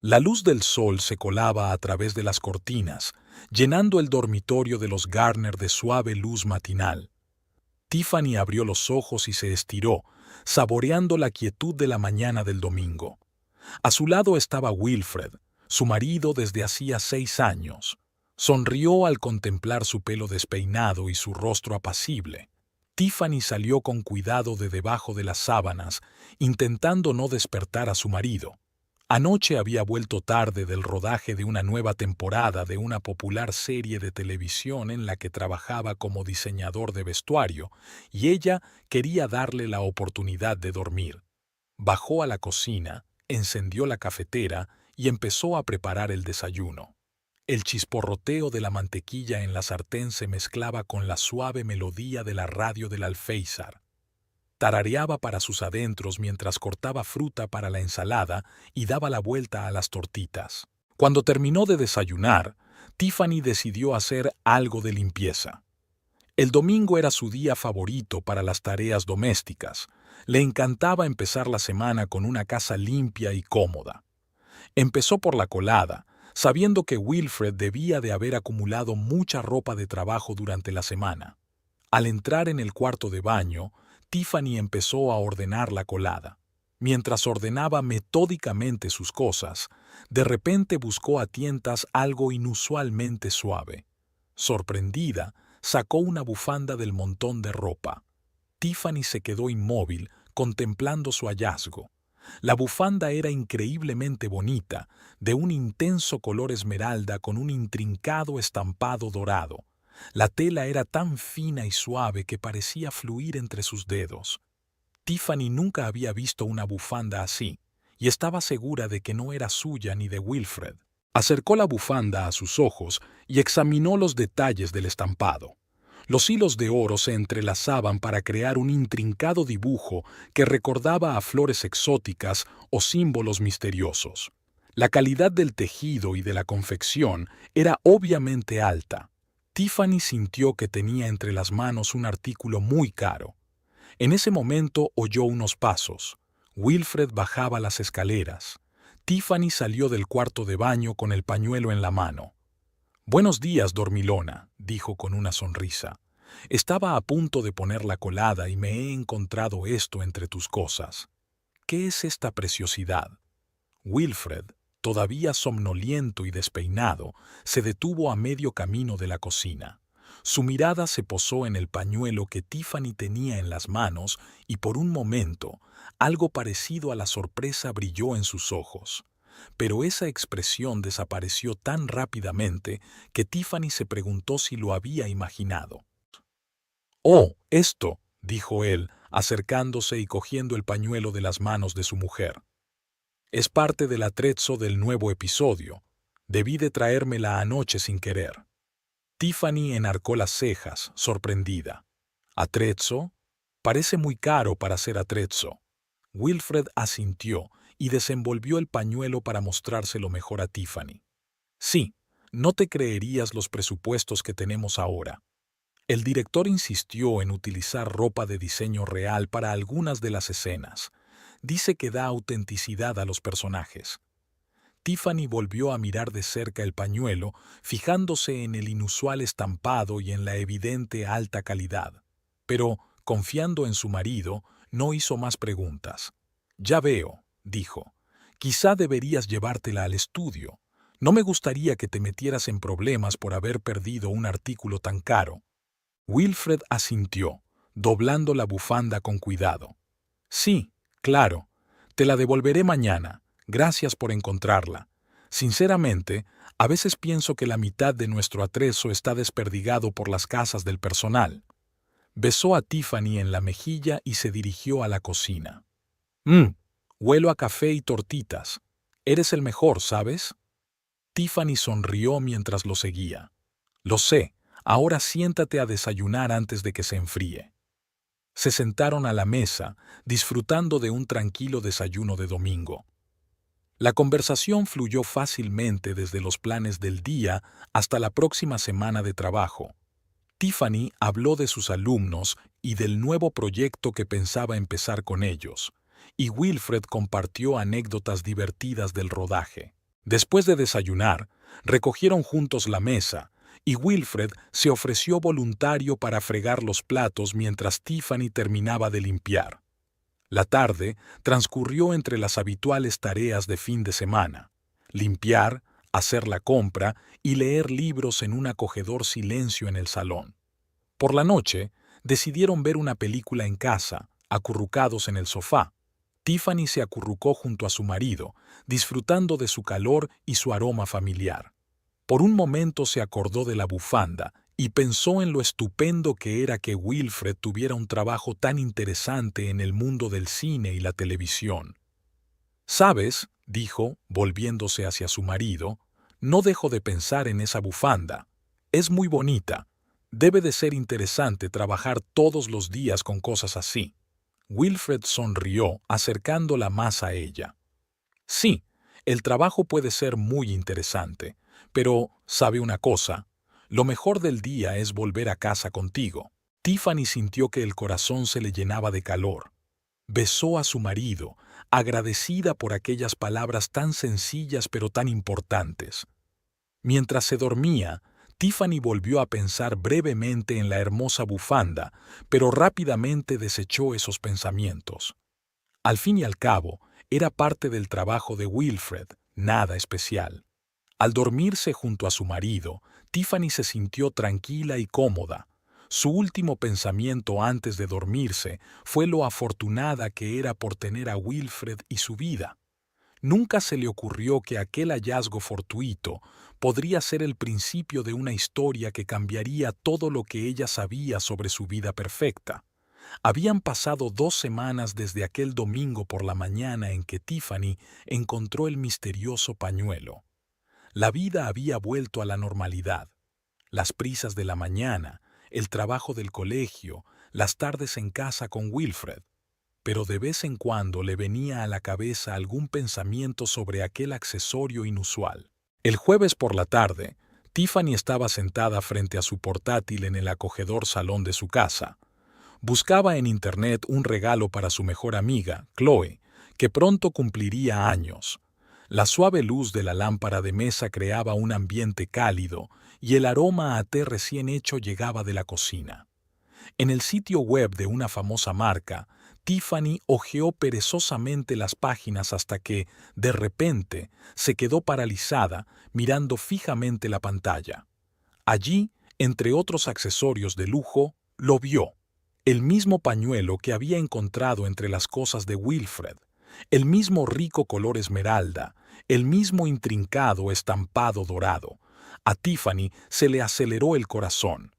La luz del sol se colaba a través de las cortinas, llenando el dormitorio de los Garner de suave luz matinal. Tiffany abrió los ojos y se estiró, saboreando la quietud de la mañana del domingo. A su lado estaba Wilfred, su marido desde hacía 6 años. Sonrió al contemplar su pelo despeinado y su rostro apacible. Tiffany salió con cuidado de debajo de las sábanas, intentando no despertar a su marido. Anoche había vuelto tarde del rodaje de una nueva temporada de una popular serie de televisión en la que trabajaba como diseñador de vestuario, y ella quería darle la oportunidad de dormir. Bajó a la cocina, encendió la cafetera y empezó a preparar el desayuno. El chisporroteo de la mantequilla en la sartén se mezclaba con la suave melodía de la radio del alféizar. Tarareaba para sus adentros mientras cortaba fruta para la ensalada y daba la vuelta a las tortitas. Cuando terminó de desayunar, Tiffany decidió hacer algo de limpieza. El domingo era su día favorito para las tareas domésticas. Le encantaba empezar la semana con una casa limpia y cómoda. Empezó por la colada, sabiendo que Wilfred debía de haber acumulado mucha ropa de trabajo durante la semana. Al entrar en el cuarto de baño, Tiffany empezó a ordenar la colada. Mientras ordenaba metódicamente sus cosas, de repente buscó a tientas algo inusualmente suave. Sorprendida, sacó una bufanda del montón de ropa. Tiffany se quedó inmóvil, contemplando su hallazgo. La bufanda era increíblemente bonita, de un intenso color esmeralda con un intrincado estampado dorado. La tela era tan fina y suave que parecía fluir entre sus dedos. Tiffany nunca había visto una bufanda así, y estaba segura de que no era suya ni de Wilfred. Acercó la bufanda a sus ojos y examinó los detalles del estampado. Los hilos de oro se entrelazaban para crear un intrincado dibujo que recordaba a flores exóticas o símbolos misteriosos. La calidad del tejido y de la confección era obviamente alta. Tiffany sintió que tenía entre las manos un artículo muy caro. En ese momento oyó unos pasos. Wilfred bajaba las escaleras. Tiffany salió del cuarto de baño con el pañuelo en la mano. «Buenos días, dormilona», dijo con una sonrisa. «Estaba a punto de poner la colada y me he encontrado esto entre tus cosas. ¿Qué es esta preciosidad?» Wilfred, todavía somnoliento y despeinado, se detuvo a medio camino de la cocina. Su mirada se posó en el pañuelo que Tiffany tenía en las manos y por un momento algo parecido a la sorpresa brilló en sus ojos. Pero esa expresión desapareció tan rápidamente que Tiffany se preguntó si lo había imaginado. «Oh, esto», dijo él, acercándose y cogiendo el pañuelo de las manos de su mujer. «Es parte del atrezzo del nuevo episodio. Debí de traérmela anoche sin querer». Tiffany enarcó las cejas, sorprendida. «¿Atrezzo? Parece muy caro para ser atrezzo». Wilfred asintió y desenvolvió el pañuelo para mostrárselo mejor a Tiffany. «Sí, no te creerías los presupuestos que tenemos ahora». El director insistió en utilizar ropa de diseño real para algunas de las escenas. Dice que da autenticidad a los personajes. Tiffany volvió a mirar de cerca el pañuelo, fijándose en el inusual estampado y en la evidente alta calidad. Pero, confiando en su marido, no hizo más preguntas. «Ya veo», dijo. «Quizá deberías llevártela al estudio. No me gustaría que te metieras en problemas por haber perdido un artículo tan caro». Wilfred asintió, doblando la bufanda con cuidado. «Sí, claro. Te la devolveré mañana. Gracias por encontrarla. Sinceramente, a veces pienso que la mitad de nuestro atrezzo está desperdigado por las casas del personal». Besó a Tiffany en la mejilla y se dirigió a la cocina. Huelo a café y tortitas. Eres el mejor, ¿sabes?» Tiffany sonrió mientras lo seguía. «Lo sé. Ahora siéntate a desayunar antes de que se enfríe». Se sentaron a la mesa, disfrutando de un tranquilo desayuno de domingo. La conversación fluyó fácilmente desde los planes del día hasta la próxima semana de trabajo. Tiffany habló de sus alumnos y del nuevo proyecto que pensaba empezar con ellos, y Wilfred compartió anécdotas divertidas del rodaje. Después de desayunar, recogieron juntos la mesa, y Wilfred se ofreció voluntario para fregar los platos mientras Tiffany terminaba de limpiar. La tarde transcurrió entre las habituales tareas de fin de semana: limpiar, hacer la compra y leer libros en un acogedor silencio en el salón. Por la noche, decidieron ver una película en casa, acurrucados en el sofá. Tiffany se acurrucó junto a su marido, disfrutando de su calor y su aroma familiar. Por un momento se acordó de la bufanda y pensó en lo estupendo que era que Wilfred tuviera un trabajo tan interesante en el mundo del cine y la televisión. «¿Sabes?», dijo, volviéndose hacia su marido, «no dejo de pensar en esa bufanda. Es muy bonita. Debe de ser interesante trabajar todos los días con cosas así». Wilfred sonrió, acercándola más a ella. «Sí, el trabajo puede ser muy interesante, pero, ¿sabe una cosa? Lo mejor del día es volver a casa contigo». Tiffany sintió que el corazón se le llenaba de calor. Besó a su marido, agradecida por aquellas palabras tan sencillas pero tan importantes. Mientras se dormía, Tiffany volvió a pensar brevemente en la hermosa bufanda, pero rápidamente desechó esos pensamientos. Al fin y al cabo, era parte del trabajo de Wilfred, nada especial. Al dormirse junto a su marido, Tiffany se sintió tranquila y cómoda. Su último pensamiento antes de dormirse fue lo afortunada que era por tener a Wilfred y su vida. Nunca se le ocurrió que aquel hallazgo fortuito podría ser el principio de una historia que cambiaría todo lo que ella sabía sobre su vida perfecta. Habían pasado 2 semanas desde aquel domingo por la mañana en que Tiffany encontró el misterioso pañuelo. La vida había vuelto a la normalidad. Las prisas de la mañana, el trabajo del colegio, las tardes en casa con Wilfred. Pero de vez en cuando le venía a la cabeza algún pensamiento sobre aquel accesorio inusual. El jueves por la tarde, Tiffany estaba sentada frente a su portátil en el acogedor salón de su casa. Buscaba en internet un regalo para su mejor amiga, Chloe, que pronto cumpliría años. La suave luz de la lámpara de mesa creaba un ambiente cálido y el aroma a té recién hecho llegaba de la cocina. En el sitio web de una famosa marca, Tiffany hojeó perezosamente las páginas hasta que, de repente, se quedó paralizada mirando fijamente la pantalla. Allí, entre otros accesorios de lujo, lo vio. El mismo pañuelo que había encontrado entre las cosas de Wilfred, el mismo rico color esmeralda, el mismo intrincado estampado dorado. A Tiffany se le aceleró el corazón.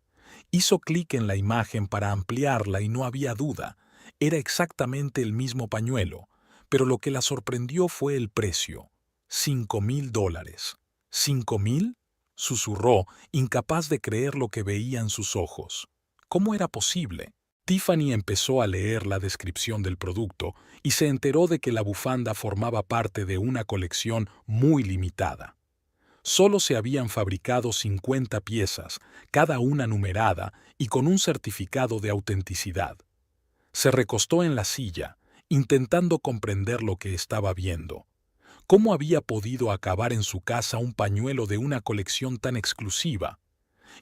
Hizo clic en la imagen para ampliarla y no había duda. Era exactamente el mismo pañuelo, pero lo que la sorprendió fue el precio. $5,000. ¿5,000? Susurró, incapaz de creer lo que veía en sus ojos. ¿Cómo era posible? Tiffany empezó a leer la descripción del producto y se enteró de que la bufanda formaba parte de una colección muy limitada. Solo se habían fabricado 50 piezas, cada una numerada y con un certificado de autenticidad. Se recostó en la silla, intentando comprender lo que estaba viendo. ¿Cómo había podido acabar en su casa un pañuelo de una colección tan exclusiva?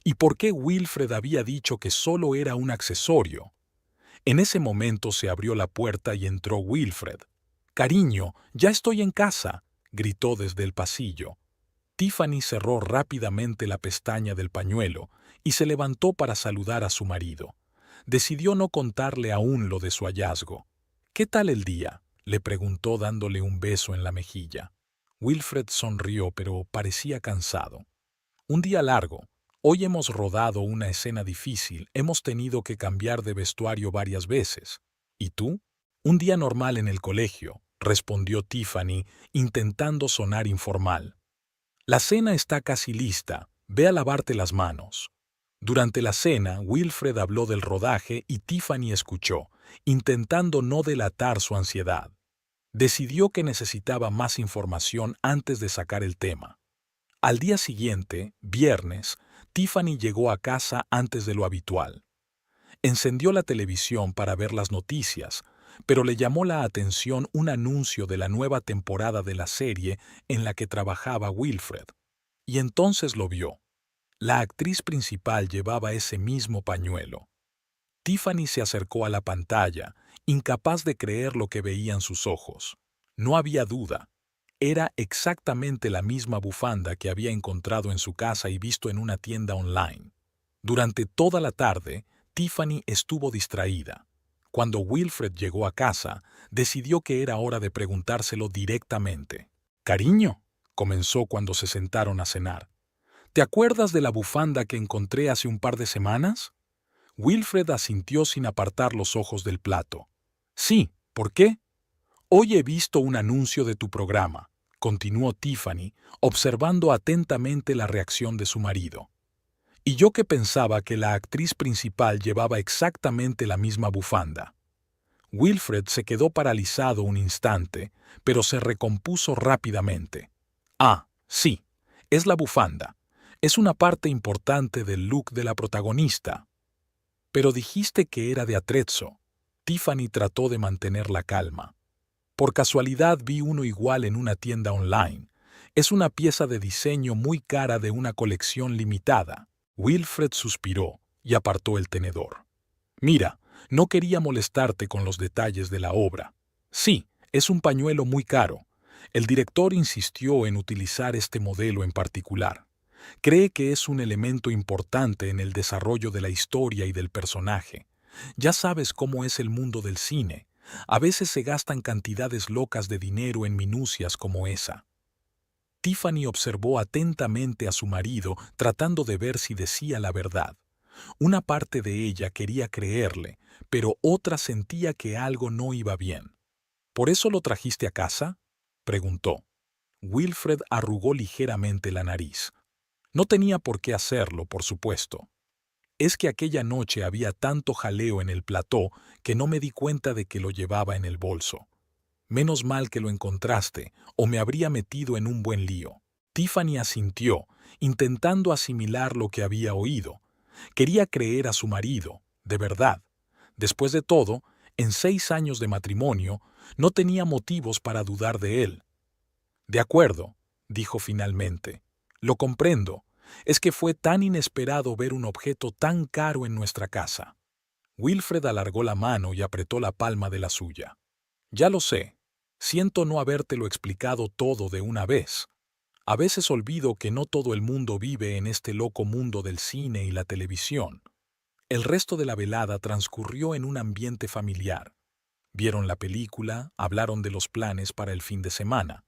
¿Y por qué Wilfred había dicho que solo era un accesorio? En ese momento se abrió la puerta y entró Wilfred. «Cariño, ya estoy en casa», gritó desde el pasillo. Tiffany cerró rápidamente la pestaña del pañuelo y se levantó para saludar a su marido. Decidió no contarle aún lo de su hallazgo. «¿Qué tal el día?», le preguntó dándole un beso en la mejilla. Wilfred sonrió, pero parecía cansado. «Un día largo. Hoy hemos rodado una escena difícil, hemos tenido que cambiar de vestuario varias veces. ¿Y tú?». «Un día normal en el colegio», respondió Tiffany, intentando sonar informal. «La cena está casi lista, ve a lavarte las manos». Durante la cena, Wilfred habló del rodaje y Tiffany escuchó, intentando no delatar su ansiedad. Decidió que necesitaba más información antes de sacar el tema. Al día siguiente, viernes, Tiffany llegó a casa antes de lo habitual. Encendió la televisión para ver las noticias, pero le llamó la atención un anuncio de la nueva temporada de la serie en la que trabajaba Wilfred. Y entonces lo vio. La actriz principal llevaba ese mismo pañuelo. Tiffany se acercó a la pantalla, incapaz de creer lo que veían sus ojos. No había duda. Era exactamente la misma bufanda que había encontrado en su casa y visto en una tienda online. Durante toda la tarde, Tiffany estuvo distraída. Cuando Wilfred llegó a casa, decidió que era hora de preguntárselo directamente. «Cariño», comenzó cuando se sentaron a cenar, «¿te acuerdas de la bufanda que encontré hace un par de semanas?» Wilfred asintió sin apartar los ojos del plato. «Sí, ¿por qué?» «Hoy he visto un anuncio de tu programa», continuó Tiffany, observando atentamente la reacción de su marido. «Y yo que pensaba que la actriz principal llevaba exactamente la misma bufanda». Wilfred se quedó paralizado un instante, pero se recompuso rápidamente. «Ah, sí, es la bufanda. Es una parte importante del look de la protagonista». «Pero dijiste que era de atrezzo». Tiffany trató de mantener la calma. «Por casualidad vi uno igual en una tienda online. Es una pieza de diseño muy cara de una colección limitada». Wilfred suspiró y apartó el tenedor. «Mira, no quería molestarte con los detalles de la obra. Sí, es un pañuelo muy caro. El director insistió en utilizar este modelo en particular. Cree que es un elemento importante en el desarrollo de la historia y del personaje. Ya sabes cómo es el mundo del cine. A veces se gastan cantidades locas de dinero en minucias como esa». Tiffany observó atentamente a su marido, tratando de ver si decía la verdad. Una parte de ella quería creerle, pero otra sentía que algo no iba bien. «¿Por eso lo trajiste a casa?», preguntó. Wilfred arrugó ligeramente la nariz. «No tenía por qué hacerlo, por supuesto. Es que aquella noche había tanto jaleo en el plató que no me di cuenta de que lo llevaba en el bolso. Menos mal que lo encontraste, o me habría metido en un buen lío». Tiffany asintió, intentando asimilar lo que había oído. Quería creer a su marido, de verdad. Después de todo, en 6 años de matrimonio, no tenía motivos para dudar de él. «De acuerdo», dijo finalmente. «Lo comprendo. Es que fue tan inesperado ver un objeto tan caro en nuestra casa». Wilfred alargó la mano y apretó la palma de la suya. «Ya lo sé. Siento no habértelo explicado todo de una vez. A veces olvido que no todo el mundo vive en este loco mundo del cine y la televisión». El resto de la velada transcurrió en un ambiente familiar. Vieron la película, hablaron de los planes para el fin de semana.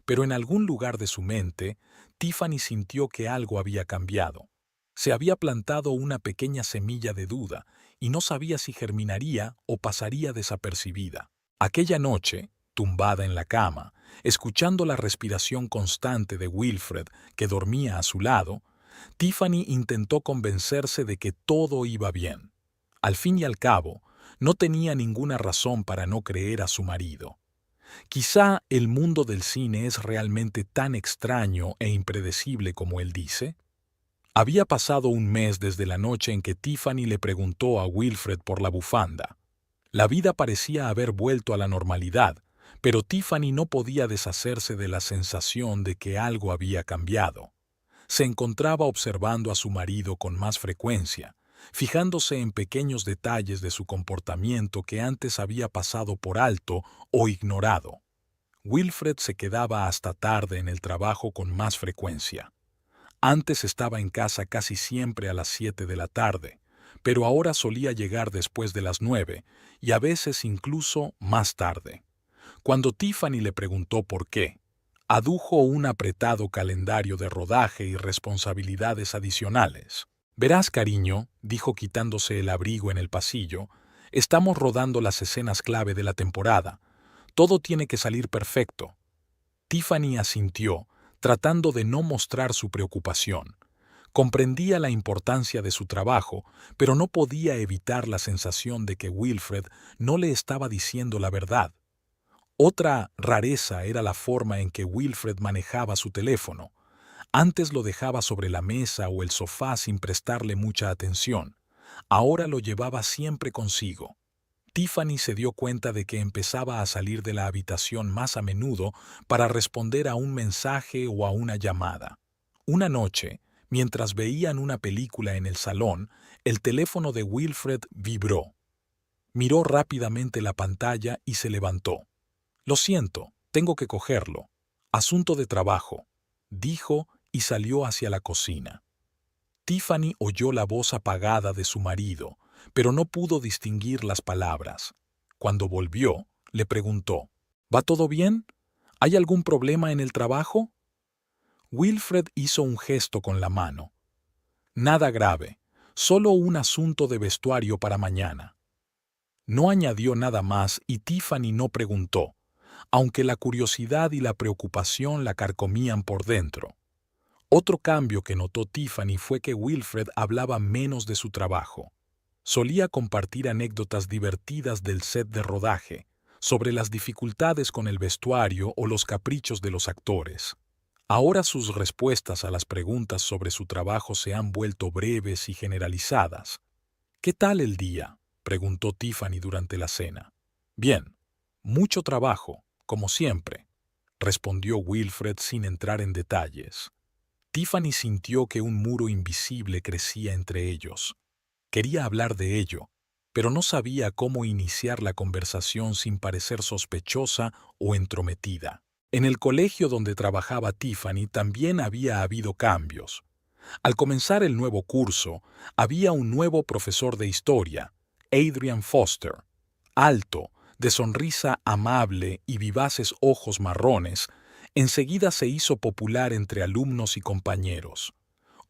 Pero en algún lugar de su mente, Tiffany sintió que algo había cambiado. Se había plantado una pequeña semilla de duda y no sabía si germinaría o pasaría desapercibida. Aquella noche, tumbada en la cama, escuchando la respiración constante de Wilfred, que dormía a su lado, Tiffany intentó convencerse de que todo iba bien. Al fin y al cabo, no tenía ninguna razón para no creer a su marido. Quizá el mundo del cine es realmente tan extraño e impredecible como él dice. Había pasado un mes desde la noche en que Tiffany le preguntó a Wilfred por la bufanda. La vida parecía haber vuelto a la normalidad, pero Tiffany no podía deshacerse de la sensación de que algo había cambiado. Se encontraba observando a su marido con más frecuencia, fijándose en pequeños detalles de su comportamiento que antes había pasado por alto o ignorado. Wilfred se quedaba hasta tarde en el trabajo con más frecuencia. Antes estaba en casa casi siempre a las 7 de la tarde, pero ahora solía llegar después de las 9 y a veces incluso más tarde. Cuando Tiffany le preguntó por qué, adujo un apretado calendario de rodaje y responsabilidades adicionales. «Verás, cariño», dijo quitándose el abrigo en el pasillo, «estamos rodando las escenas clave de la temporada. Todo tiene que salir perfecto». Tiffany asintió, tratando de no mostrar su preocupación. Comprendía la importancia de su trabajo, pero no podía evitar la sensación de que Wilfred no le estaba diciendo la verdad. Otra rareza era la forma en que Wilfred manejaba su teléfono. Antes lo dejaba sobre la mesa o el sofá sin prestarle mucha atención. Ahora lo llevaba siempre consigo. Tiffany se dio cuenta de que empezaba a salir de la habitación más a menudo para responder a un mensaje o a una llamada. Una noche, mientras veían una película en el salón, el teléfono de Wilfred vibró. Miró rápidamente la pantalla y se levantó. «Lo siento, tengo que cogerlo. Asunto de trabajo», dijo y salió hacia la cocina. Tiffany oyó la voz apagada de su marido, pero no pudo distinguir las palabras. Cuando volvió, le preguntó, «¿Va todo bien? ¿Hay algún problema en el trabajo?» Wilfred hizo un gesto con la mano. «Nada grave, solo un asunto de vestuario para mañana». No añadió nada más y Tiffany no preguntó, aunque la curiosidad y la preocupación la carcomían por dentro. Otro cambio que notó Tiffany fue que Wilfred hablaba menos de su trabajo. Solía compartir anécdotas divertidas del set de rodaje, sobre las dificultades con el vestuario o los caprichos de los actores. Ahora sus respuestas a las preguntas sobre su trabajo se han vuelto breves y generalizadas. «¿Qué tal el día?», preguntó Tiffany durante la cena. «Bien, mucho trabajo, como siempre», respondió Wilfred sin entrar en detalles. Tiffany sintió que un muro invisible crecía entre ellos. Quería hablar de ello, pero no sabía cómo iniciar la conversación sin parecer sospechosa o entrometida. En el colegio donde trabajaba Tiffany también había habido cambios. Al comenzar el nuevo curso, había un nuevo profesor de historia, Adrian Foster. Alto, de sonrisa amable y vivaces ojos marrones, enseguida se hizo popular entre alumnos y compañeros.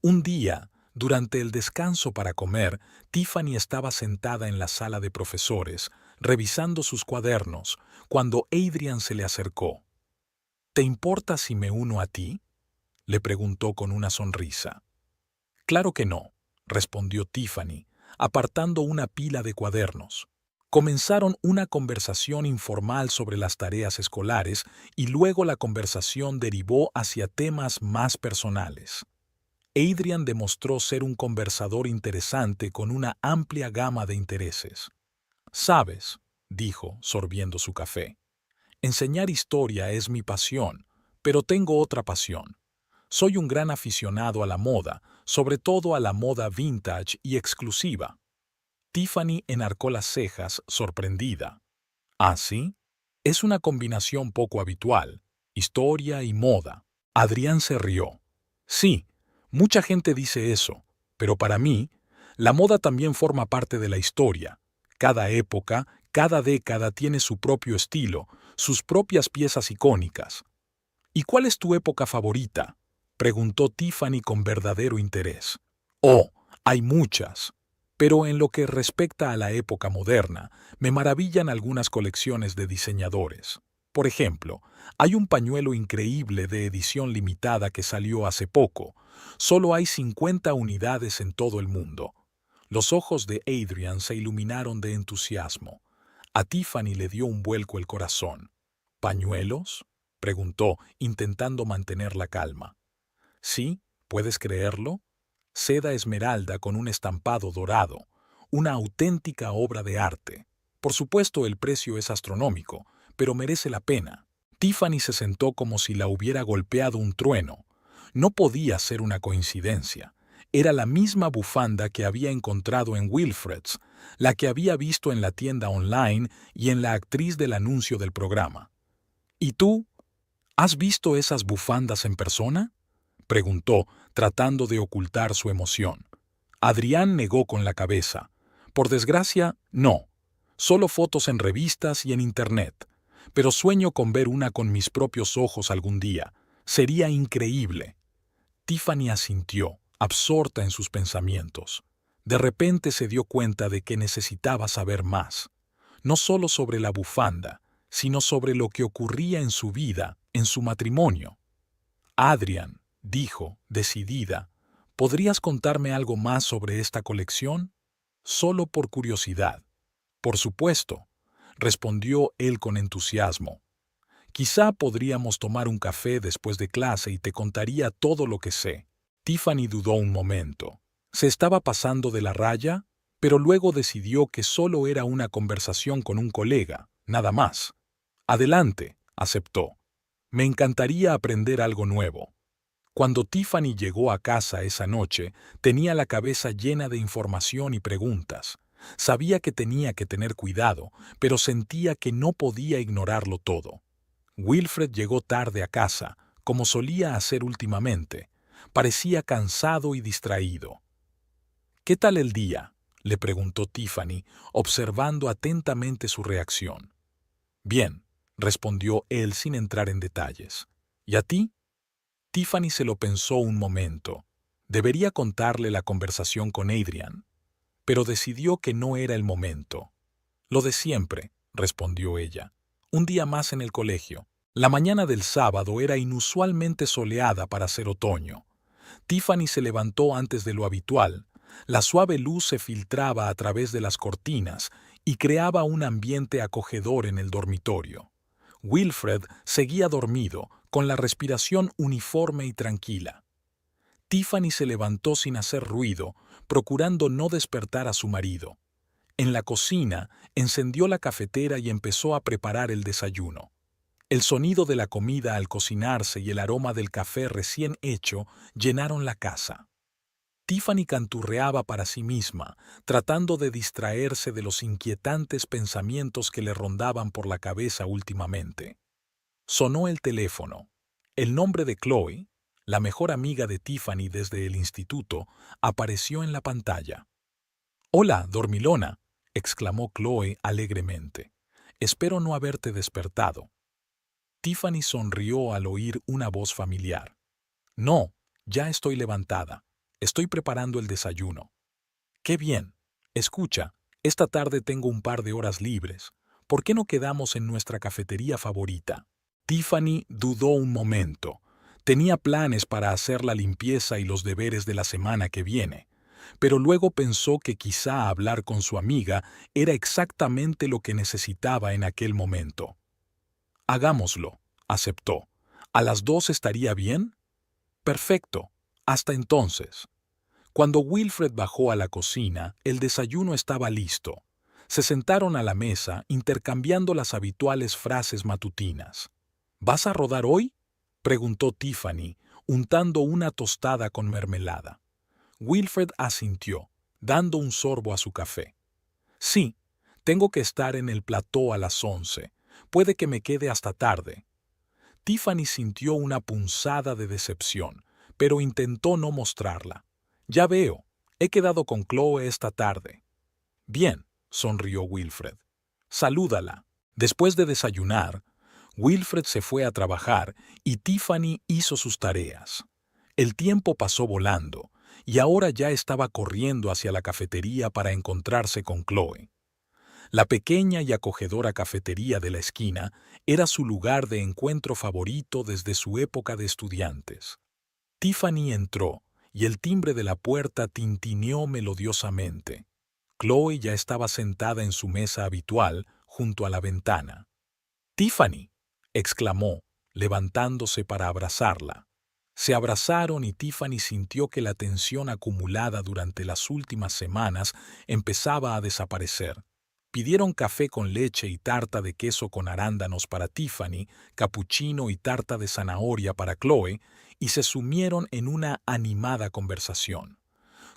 Un día, durante el descanso para comer, Tiffany estaba sentada en la sala de profesores, revisando sus cuadernos, cuando Adrian se le acercó. «¿Te importa si me uno a ti?», le preguntó con una sonrisa. «Claro que no», respondió Tiffany, apartando una pila de cuadernos. Comenzaron una conversación informal sobre las tareas escolares y luego la conversación derivó hacia temas más personales. Adrian demostró ser un conversador interesante con una amplia gama de intereses. «Sabes», dijo, sorbiendo su café, «enseñar historia es mi pasión, pero tengo otra pasión. Soy un gran aficionado a la moda, sobre todo a la moda vintage y exclusiva». Tiffany enarcó las cejas, sorprendida. «¿Ah, sí? Es una combinación poco habitual, historia y moda». Adrián se rió. «Sí, mucha gente dice eso, pero para mí, la moda también forma parte de la historia. Cada época, cada década tiene su propio estilo, sus propias piezas icónicas». «¿Y cuál es tu época favorita?», preguntó Tiffany con verdadero interés. «Oh, hay muchas. Pero en lo que respecta a la época moderna, me maravillan algunas colecciones de diseñadores. Por ejemplo, hay un pañuelo increíble de edición limitada que salió hace poco. Solo hay 50 unidades en todo el mundo». Los ojos de Adrian se iluminaron de entusiasmo. A Tiffany le dio un vuelco el corazón. «¿Pañuelos?», preguntó, intentando mantener la calma. «Sí, ¿puedes creerlo? Seda esmeralda con un estampado dorado, una auténtica obra de arte. Por supuesto, el precio es astronómico, pero merece la pena». Tiffany se sentó como si la hubiera golpeado un trueno. No podía ser una coincidencia. Era la misma bufanda que había encontrado en Wilfred's, la que había visto en la tienda online y en la actriz del anuncio del programa. «¿Y tú? ¿Has visto esas bufandas en persona?», preguntó, tratando de ocultar su emoción. Adrián negó con la cabeza. «Por desgracia, no. Solo fotos en revistas y en Internet. Pero sueño con ver una con mis propios ojos algún día. Sería increíble». Tiffany asintió, absorta en sus pensamientos. De repente se dio cuenta de que necesitaba saber más. No solo sobre la bufanda, sino sobre lo que ocurría en su vida, en su matrimonio. «Adrian», dijo, decidida, «¿podrías contarme algo más sobre esta colección?». «Solo por curiosidad». «Por supuesto», respondió él con entusiasmo. «Quizá podríamos tomar un café después de clase y te contaría todo lo que sé». Tiffany dudó un momento. ¿Se estaba pasando de la raya?, pero luego decidió que solo era una conversación con un colega, nada más. Adelante, aceptó. Me encantaría aprender algo nuevo. Cuando Tiffany llegó a casa esa noche, tenía la cabeza llena de información y preguntas. Sabía que tenía que tener cuidado, pero sentía que no podía ignorarlo todo. Wilfred llegó tarde a casa, como solía hacer últimamente. Parecía cansado y distraído. ¿Qué tal el día?, le preguntó Tiffany, observando atentamente su reacción. Bien, respondió él sin entrar en detalles. ¿Y a ti? Tiffany se lo pensó un momento. Debería contarle la conversación con Adrian, pero decidió que no era el momento. Lo de siempre, respondió ella. Un día más en el colegio. La mañana del sábado era inusualmente soleada para ser otoño. Tiffany se levantó antes de lo habitual. La suave luz se filtraba a través de las cortinas y creaba un ambiente acogedor en el dormitorio. Wilfred seguía dormido, con la respiración uniforme y tranquila. Tiffany se levantó sin hacer ruido, procurando no despertar a su marido. En la cocina, encendió la cafetera y empezó a preparar el desayuno. El sonido de la comida al cocinarse y el aroma del café recién hecho llenaron la casa. Tiffany canturreaba para sí misma, tratando de distraerse de los inquietantes pensamientos que le rondaban por la cabeza últimamente. Sonó el teléfono. El nombre de Chloe, la mejor amiga de Tiffany desde el instituto, apareció en la pantalla. «Hola, dormilona», exclamó Chloe alegremente. «Espero no haberte despertado». Tiffany sonrió al oír una voz familiar. «No, ya estoy levantada. Estoy preparando el desayuno». «Qué bien. Escucha, esta tarde tengo un par de horas libres. ¿Por qué no quedamos en nuestra cafetería favorita?» Tiffany dudó un momento. Tenía planes para hacer la limpieza y los deberes de la semana que viene, pero luego pensó que quizá hablar con su amiga era exactamente lo que necesitaba en aquel momento. «Hagámoslo», aceptó. «¿A las 2 estaría bien?» «Perfecto. Hasta entonces». Cuando Wilfred bajó a la cocina, el desayuno estaba listo. Se sentaron a la mesa, intercambiando las habituales frases matutinas. «¿Vas a rodar hoy?», preguntó Tiffany, untando una tostada con mermelada. Wilfred asintió, dando un sorbo a su café. «Sí, tengo que estar en el plató a las 11. Puede que me quede hasta tarde». Tiffany sintió una punzada de decepción, pero intentó no mostrarla. «Ya veo, he quedado con Chloe esta tarde». «Bien», sonrió Wilfred. «Salúdala». Después de desayunar, Wilfred se fue a trabajar y Tiffany hizo sus tareas. El tiempo pasó volando, y ahora ya estaba corriendo hacia la cafetería para encontrarse con Chloe. La pequeña y acogedora cafetería de la esquina era su lugar de encuentro favorito desde su época de estudiantes. Tiffany entró, y el timbre de la puerta tintineó melodiosamente. Chloe ya estaba sentada en su mesa habitual, junto a la ventana. «Tiffany», exclamó, levantándose para abrazarla. Se abrazaron y Tiffany sintió que la tensión acumulada durante las últimas semanas empezaba a desaparecer. Pidieron café con leche y tarta de queso con arándanos para Tiffany, capuchino y tarta de zanahoria para Chloe, y se sumieron en una animada conversación.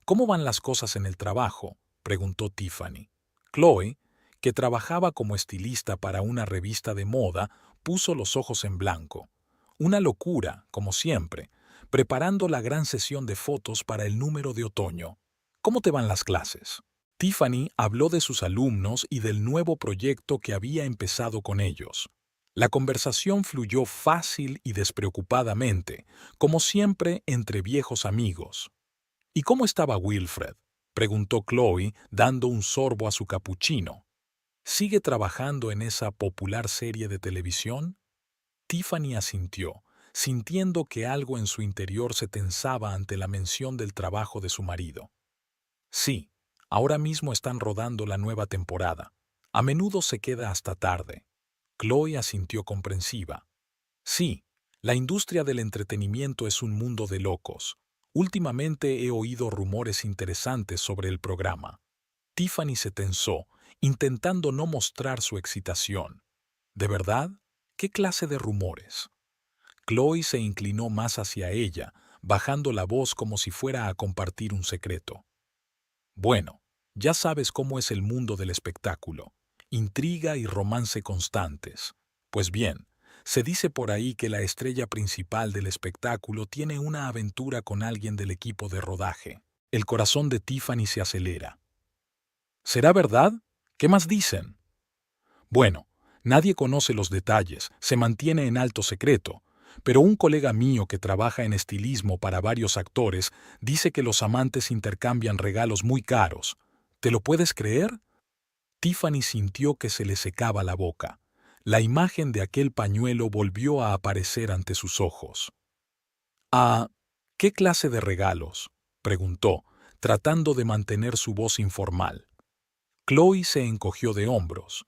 «¿Cómo van las cosas en el trabajo?», preguntó Tiffany. Chloe, que trabajaba como estilista para una revista de moda, puso los ojos en blanco. Una locura, como siempre, preparando la gran sesión de fotos para el número de otoño. «¿Cómo te van las clases?». Tiffany habló de sus alumnos y del nuevo proyecto que había empezado con ellos. La conversación fluyó fácil y despreocupadamente, como siempre entre viejos amigos. «¿Y cómo estaba Wilfred?», preguntó Chloe, dando un sorbo a su capuchino. «¿Sigue trabajando en esa popular serie de televisión?». Tiffany asintió, sintiendo que algo en su interior se tensaba ante la mención del trabajo de su marido. «Sí, ahora mismo están rodando la nueva temporada. A menudo se queda hasta tarde». Chloe asintió comprensiva. «Sí, la industria del entretenimiento es un mundo de locos. Últimamente he oído rumores interesantes sobre el programa». Tiffany se tensó, intentando no mostrar su excitación. ¿De verdad? ¿Qué clase de rumores? Chloe se inclinó más hacia ella, bajando la voz como si fuera a compartir un secreto. Bueno, ya sabes cómo es el mundo del espectáculo. Intriga y romance constantes. Pues bien, se dice por ahí que la estrella principal del espectáculo tiene una aventura con alguien del equipo de rodaje. El corazón de Tiffany se acelera. ¿Será verdad? ¿Qué más dicen? Bueno, nadie conoce los detalles, se mantiene en alto secreto, pero un colega mío que trabaja en estilismo para varios actores dice que los amantes intercambian regalos muy caros. ¿Te lo puedes creer? Tiffany sintió que se le secaba la boca. La imagen de aquel pañuelo volvió a aparecer ante sus ojos. «¿Ah, qué clase de regalos?», preguntó, tratando de mantener su voz informal. Chloe se encogió de hombros.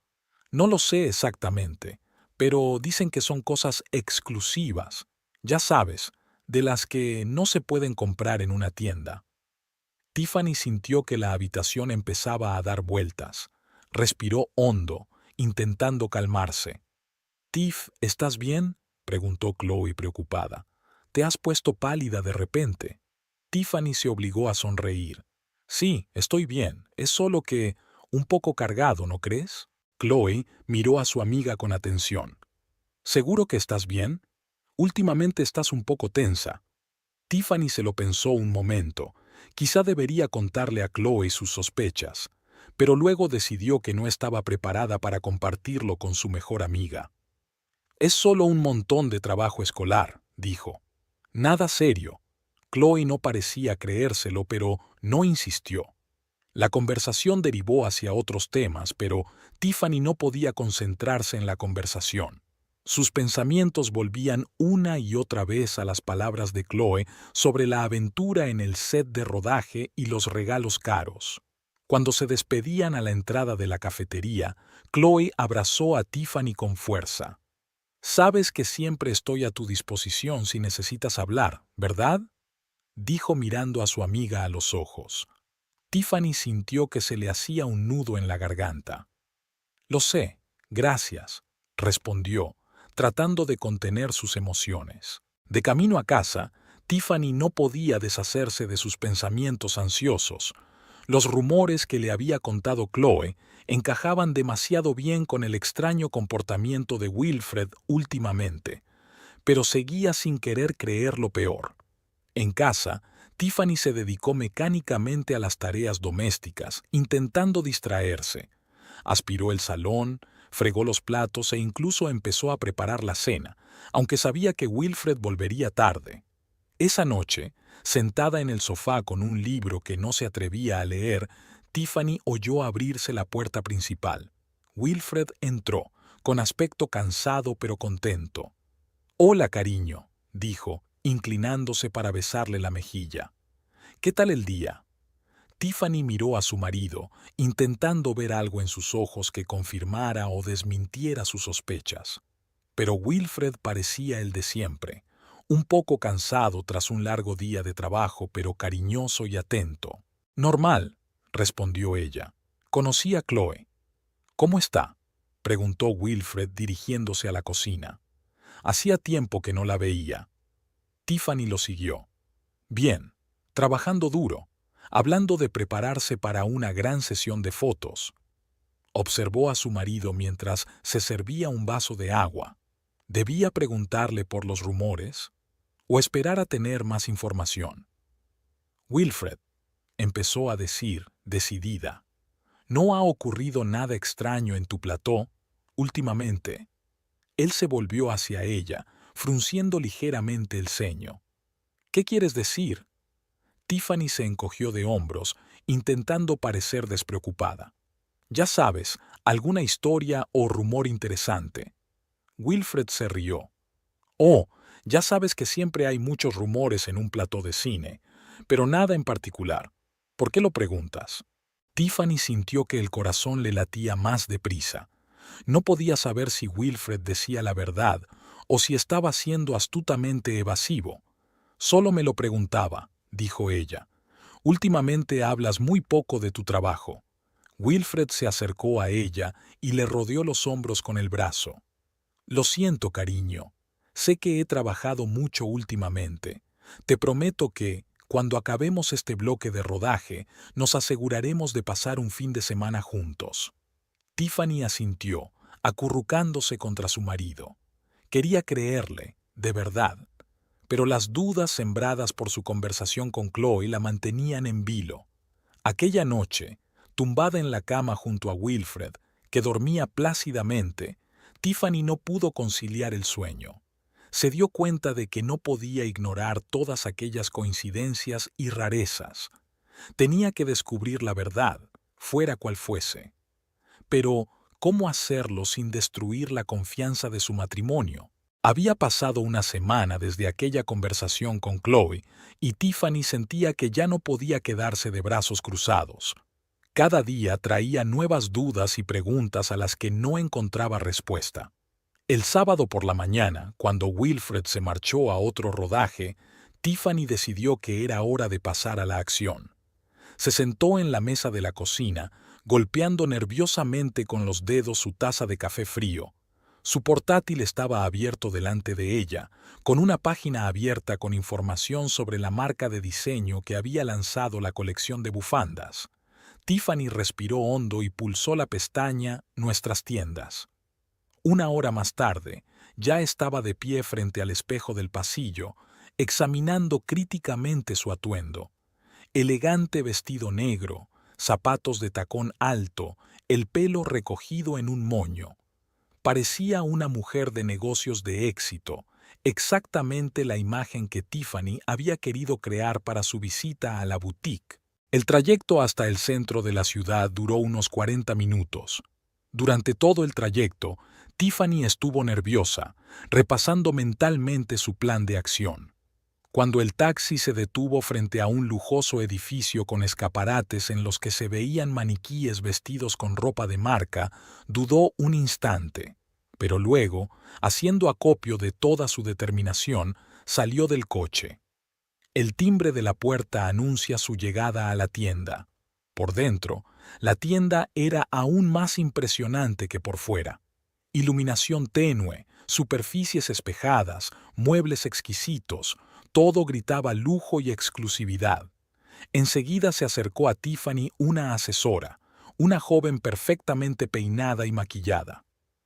«No lo sé exactamente, pero dicen que son cosas exclusivas, ya sabes, de las que no se pueden comprar en una tienda». Tiffany sintió que la habitación empezaba a dar vueltas. Respiró hondo, intentando calmarse. «Tiff, ¿estás bien?», preguntó Chloe preocupada. «Te has puesto pálida de repente». Tiffany se obligó a sonreír. «Sí, estoy bien, es solo que un poco cargado, ¿no crees?». Chloe miró a su amiga con atención. «¿Seguro que estás bien? Últimamente estás un poco tensa». Tiffany se lo pensó un momento. Quizá debería contarle a Chloe sus sospechas, pero luego decidió que no estaba preparada para compartirlo con su mejor amiga. «Es solo un montón de trabajo escolar», dijo. «Nada serio». Chloe no parecía creérselo, pero no insistió. La conversación derivó hacia otros temas, pero Tiffany no podía concentrarse en la conversación. Sus pensamientos volvían una y otra vez a las palabras de Chloe sobre la aventura en el set de rodaje y los regalos caros. Cuando se despedían a la entrada de la cafetería, Chloe abrazó a Tiffany con fuerza. «Sabes que siempre estoy a tu disposición si necesitas hablar, ¿verdad?», dijo mirando a su amiga a los ojos. Tiffany sintió que se le hacía un nudo en la garganta. «Lo sé, gracias», respondió, tratando de contener sus emociones. De camino a casa, Tiffany no podía deshacerse de sus pensamientos ansiosos. Los rumores que le había contado Chloe encajaban demasiado bien con el extraño comportamiento de Wilfred últimamente, pero seguía sin querer creer lo peor. En casa, Tiffany se dedicó mecánicamente a las tareas domésticas, intentando distraerse. Aspiró el salón, fregó los platos e incluso empezó a preparar la cena, aunque sabía que Wilfred volvería tarde. Esa noche, sentada en el sofá con un libro que no se atrevía a leer, Tiffany oyó abrirse la puerta principal. Wilfred entró, con aspecto cansado pero contento. «Hola, cariño», dijo, inclinándose para besarle la mejilla. «¿Qué tal el día?». Tiffany miró a su marido, intentando ver algo en sus ojos que confirmara o desmintiera sus sospechas. Pero Wilfred parecía el de siempre, un poco cansado tras un largo día de trabajo, pero cariñoso y atento. «Normal», respondió ella. «Conocí a Chloe». «¿Cómo está?», preguntó Wilfred dirigiéndose a la cocina. Hacía tiempo que no la veía. Tiffany lo siguió. «Bien, trabajando duro, hablando de prepararse para una gran sesión de fotos». Observó a su marido mientras se servía un vaso de agua. ¿Debía preguntarle por los rumores o esperar a tener más información? «Wilfred», empezó a decir, decidida, «¿no ha ocurrido nada extraño en tu plató últimamente?». Él se volvió hacia ella, frunciendo ligeramente el ceño. «¿Qué quieres decir?». Tiffany se encogió de hombros, intentando parecer despreocupada. «Ya sabes, alguna historia o rumor interesante». Wilfred se rió. «Oh, ya sabes que siempre hay muchos rumores en un plató de cine, pero nada en particular. ¿Por qué lo preguntas?». Tiffany sintió que el corazón le latía más deprisa. No podía saber si Wilfred decía la verdad o si estaba siendo astutamente evasivo. «Solo me lo preguntaba», dijo ella. «Últimamente hablas muy poco de tu trabajo. Wilfred se acercó a ella y le rodeó los hombros con el brazo. Lo siento, cariño. Sé que he trabajado mucho últimamente. Te prometo que, cuando acabemos este bloque de rodaje, nos aseguraremos de pasar un fin de semana juntos. Tiffany asintió, acurrucándose contra su marido. Quería creerle, de verdad, pero las dudas sembradas por su conversación con Chloe la mantenían en vilo. Aquella noche, tumbada en la cama junto a Wilfred, que dormía plácidamente, Tiffany no pudo conciliar el sueño. Se dio cuenta de que no podía ignorar todas aquellas coincidencias y rarezas. Tenía que descubrir la verdad, fuera cual fuese. Pero, ¿cómo hacerlo sin destruir la confianza de su matrimonio? Había pasado una semana desde aquella conversación con Chloe y Tiffany sentía que ya no podía quedarse de brazos cruzados. Cada día traía nuevas dudas y preguntas a las que no encontraba respuesta. El sábado por la mañana, cuando Wilfred se marchó a otro rodaje, Tiffany decidió que era hora de pasar a la acción. Se sentó en la mesa de la cocina, golpeando nerviosamente con los dedos su taza de café frío. Su portátil estaba abierto delante de ella, con una página abierta con información sobre la marca de diseño que había lanzado la colección de bufandas. Tiffany respiró hondo y pulsó la pestaña Nuestras tiendas. Una hora más tarde, ya estaba de pie frente al espejo del pasillo, examinando críticamente su atuendo. Elegante vestido negro, zapatos de tacón alto, el pelo recogido en un moño. Parecía una mujer de negocios de éxito, exactamente la imagen que Tiffany había querido crear para su visita a la boutique. El trayecto hasta el centro de la ciudad duró unos 40 minutos. Durante todo el trayecto, Tiffany estuvo nerviosa, repasando mentalmente su plan de acción. Cuando el taxi se detuvo frente a un lujoso edificio con escaparates en los que se veían maniquíes vestidos con ropa de marca, dudó un instante, pero luego, haciendo acopio de toda su determinación, salió del coche. El timbre de la puerta anuncia su llegada a la tienda. Por dentro, la tienda era aún más impresionante que por fuera. Iluminación tenue, superficies espejadas, muebles exquisitos, todo gritaba lujo y exclusividad. Enseguida se acercó a Tiffany una asesora, una joven perfectamente peinada y maquillada.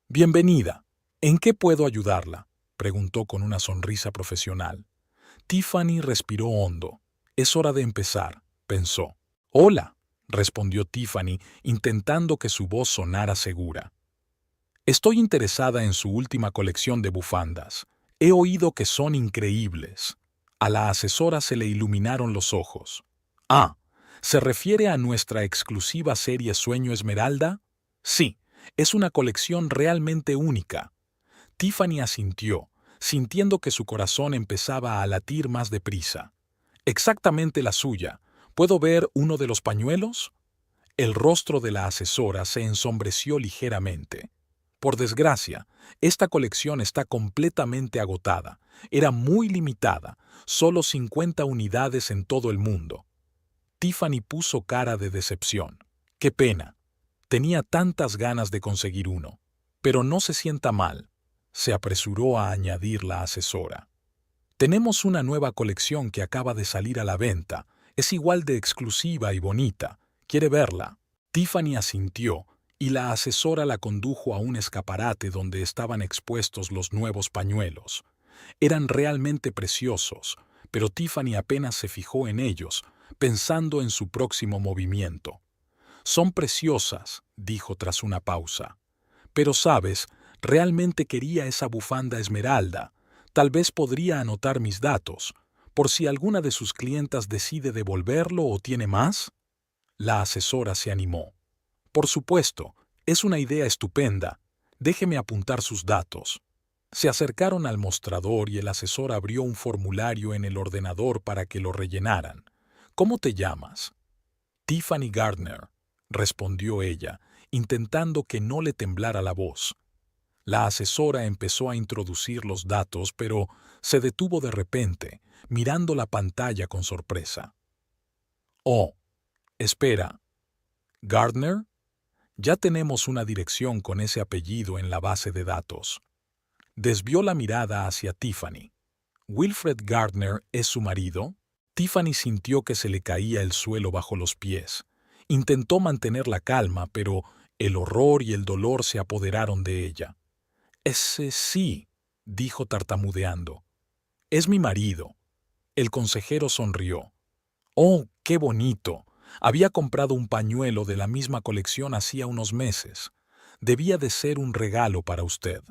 «Bienvenida. ¿En qué puedo ayudarla?», preguntó con una sonrisa profesional. Tiffany respiró hondo. «Es hora de empezar», pensó. «Hola», respondió Tiffany, intentando que su voz sonara segura. «Estoy interesada en su última colección de bufandas. He oído que son increíbles». A la asesora se le iluminaron los ojos. «Ah, ¿se refiere a nuestra exclusiva serie Sueño Esmeralda?» «Sí, es una colección realmente única». Tiffany asintió, sintiendo que su corazón empezaba a latir más deprisa. «Exactamente la suya. ¿Puedo ver uno de los pañuelos?». El rostro de la asesora se ensombreció ligeramente. «Por desgracia, esta colección está completamente agotada. Era muy limitada, solo 50 unidades en todo el mundo». Tiffany puso cara de decepción. «Qué pena. Tenía tantas ganas de conseguir uno. Pero no se sienta mal», se apresuró a añadir la asesora. «Tenemos una nueva colección que acaba de salir a la venta. Es igual de exclusiva y bonita. ¿Quiere verla?». Tiffany asintió, y la asesora la condujo a un escaparate donde estaban expuestos los nuevos pañuelos. Eran realmente preciosos, pero Tiffany apenas se fijó en ellos, pensando en su próximo movimiento. «Son preciosas», dijo tras una pausa. «Pero sabes, realmente quería esa bufanda esmeralda. Tal vez podría anotar mis datos, por si alguna de sus clientas decide devolverlo o tiene más». La asesora se animó. «Por supuesto, es una idea estupenda. Déjeme apuntar sus datos». Se acercaron al mostrador y el asesor abrió un formulario en el ordenador para que lo rellenaran. «¿Cómo te llamas?». «Tiffany Gardner», respondió ella, intentando que no le temblara la voz. La asesora empezó a introducir los datos, pero se detuvo de repente, mirando la pantalla con sorpresa. «Oh, espera. ¿Gardner?». Ya tenemos una dirección con ese apellido en la base de datos. Desvió la mirada hacia Tiffany. ¿Wilfred Gardner es su marido? Tiffany sintió que se le caía el suelo bajo los pies. Intentó mantener la calma, pero el horror y el dolor se apoderaron de ella. Ese sí, dijo tartamudeando. Es mi marido. El consejero sonrió. Oh, qué bonito. Había comprado un pañuelo de la misma colección hacía unos meses. Debía de ser un regalo para usted.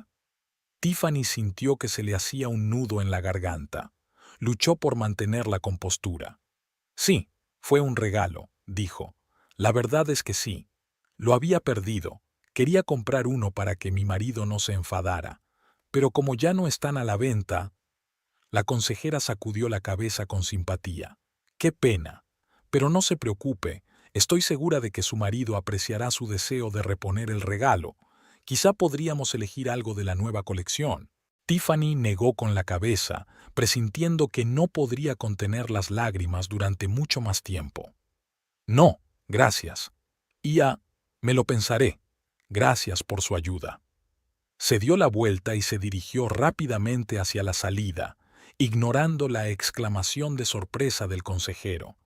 Tiffany sintió que se le hacía un nudo en la garganta. Luchó por mantener la compostura. Sí, fue un regalo, dijo. La verdad es que sí. Lo había perdido. Quería comprar uno para que mi marido no se enfadara. Pero como ya no están a la venta... La consejera sacudió la cabeza con simpatía. ¡Qué pena! Pero no se preocupe, estoy segura de que su marido apreciará su deseo de reponer el regalo. Quizá podríamos elegir algo de la nueva colección. Tiffany negó con la cabeza, presintiendo que no podría contener las lágrimas durante mucho más tiempo. No, gracias. Me lo pensaré. Gracias por su ayuda. Se dio la vuelta y se dirigió rápidamente hacia la salida, ignorando la exclamación de sorpresa del consejero.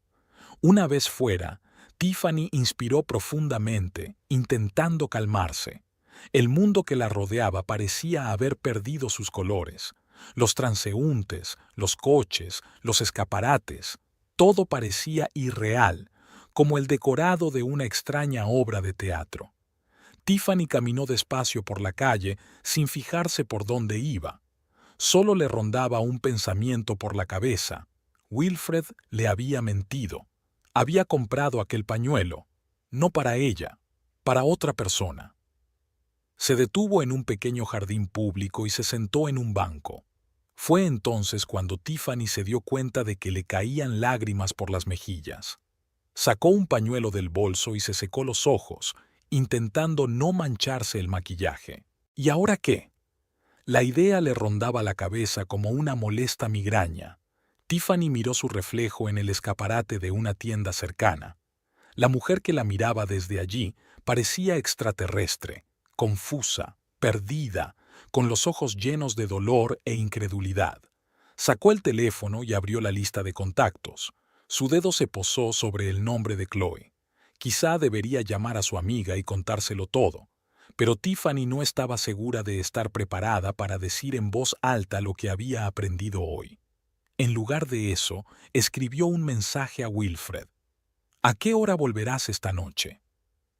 Una vez fuera, Tiffany inspiró profundamente, intentando calmarse. El mundo que la rodeaba parecía haber perdido sus colores. Los transeúntes, los coches, los escaparates, todo parecía irreal, como el decorado de una extraña obra de teatro. Tiffany caminó despacio por la calle sin fijarse por dónde iba. Solo le rondaba un pensamiento por la cabeza. Wilfred le había mentido. Había comprado aquel pañuelo, no para ella, para otra persona. Se detuvo en un pequeño jardín público y se sentó en un banco. Fue entonces cuando Tiffany se dio cuenta de que le caían lágrimas por las mejillas. Sacó un pañuelo del bolso y se secó los ojos, intentando no mancharse el maquillaje. ¿Y ahora qué? La idea le rondaba la cabeza como una molesta migraña. Tiffany miró su reflejo en el escaparate de una tienda cercana. La mujer que la miraba desde allí parecía extraterrestre, confusa, perdida, con los ojos llenos de dolor e incredulidad. Sacó el teléfono y abrió la lista de contactos. Su dedo se posó sobre el nombre de Chloe. Quizá debería llamar a su amiga y contárselo todo, pero Tiffany no estaba segura de estar preparada para decir en voz alta lo que había aprendido hoy. En lugar de eso, escribió un mensaje a Wilfred. ¿A qué hora volverás esta noche?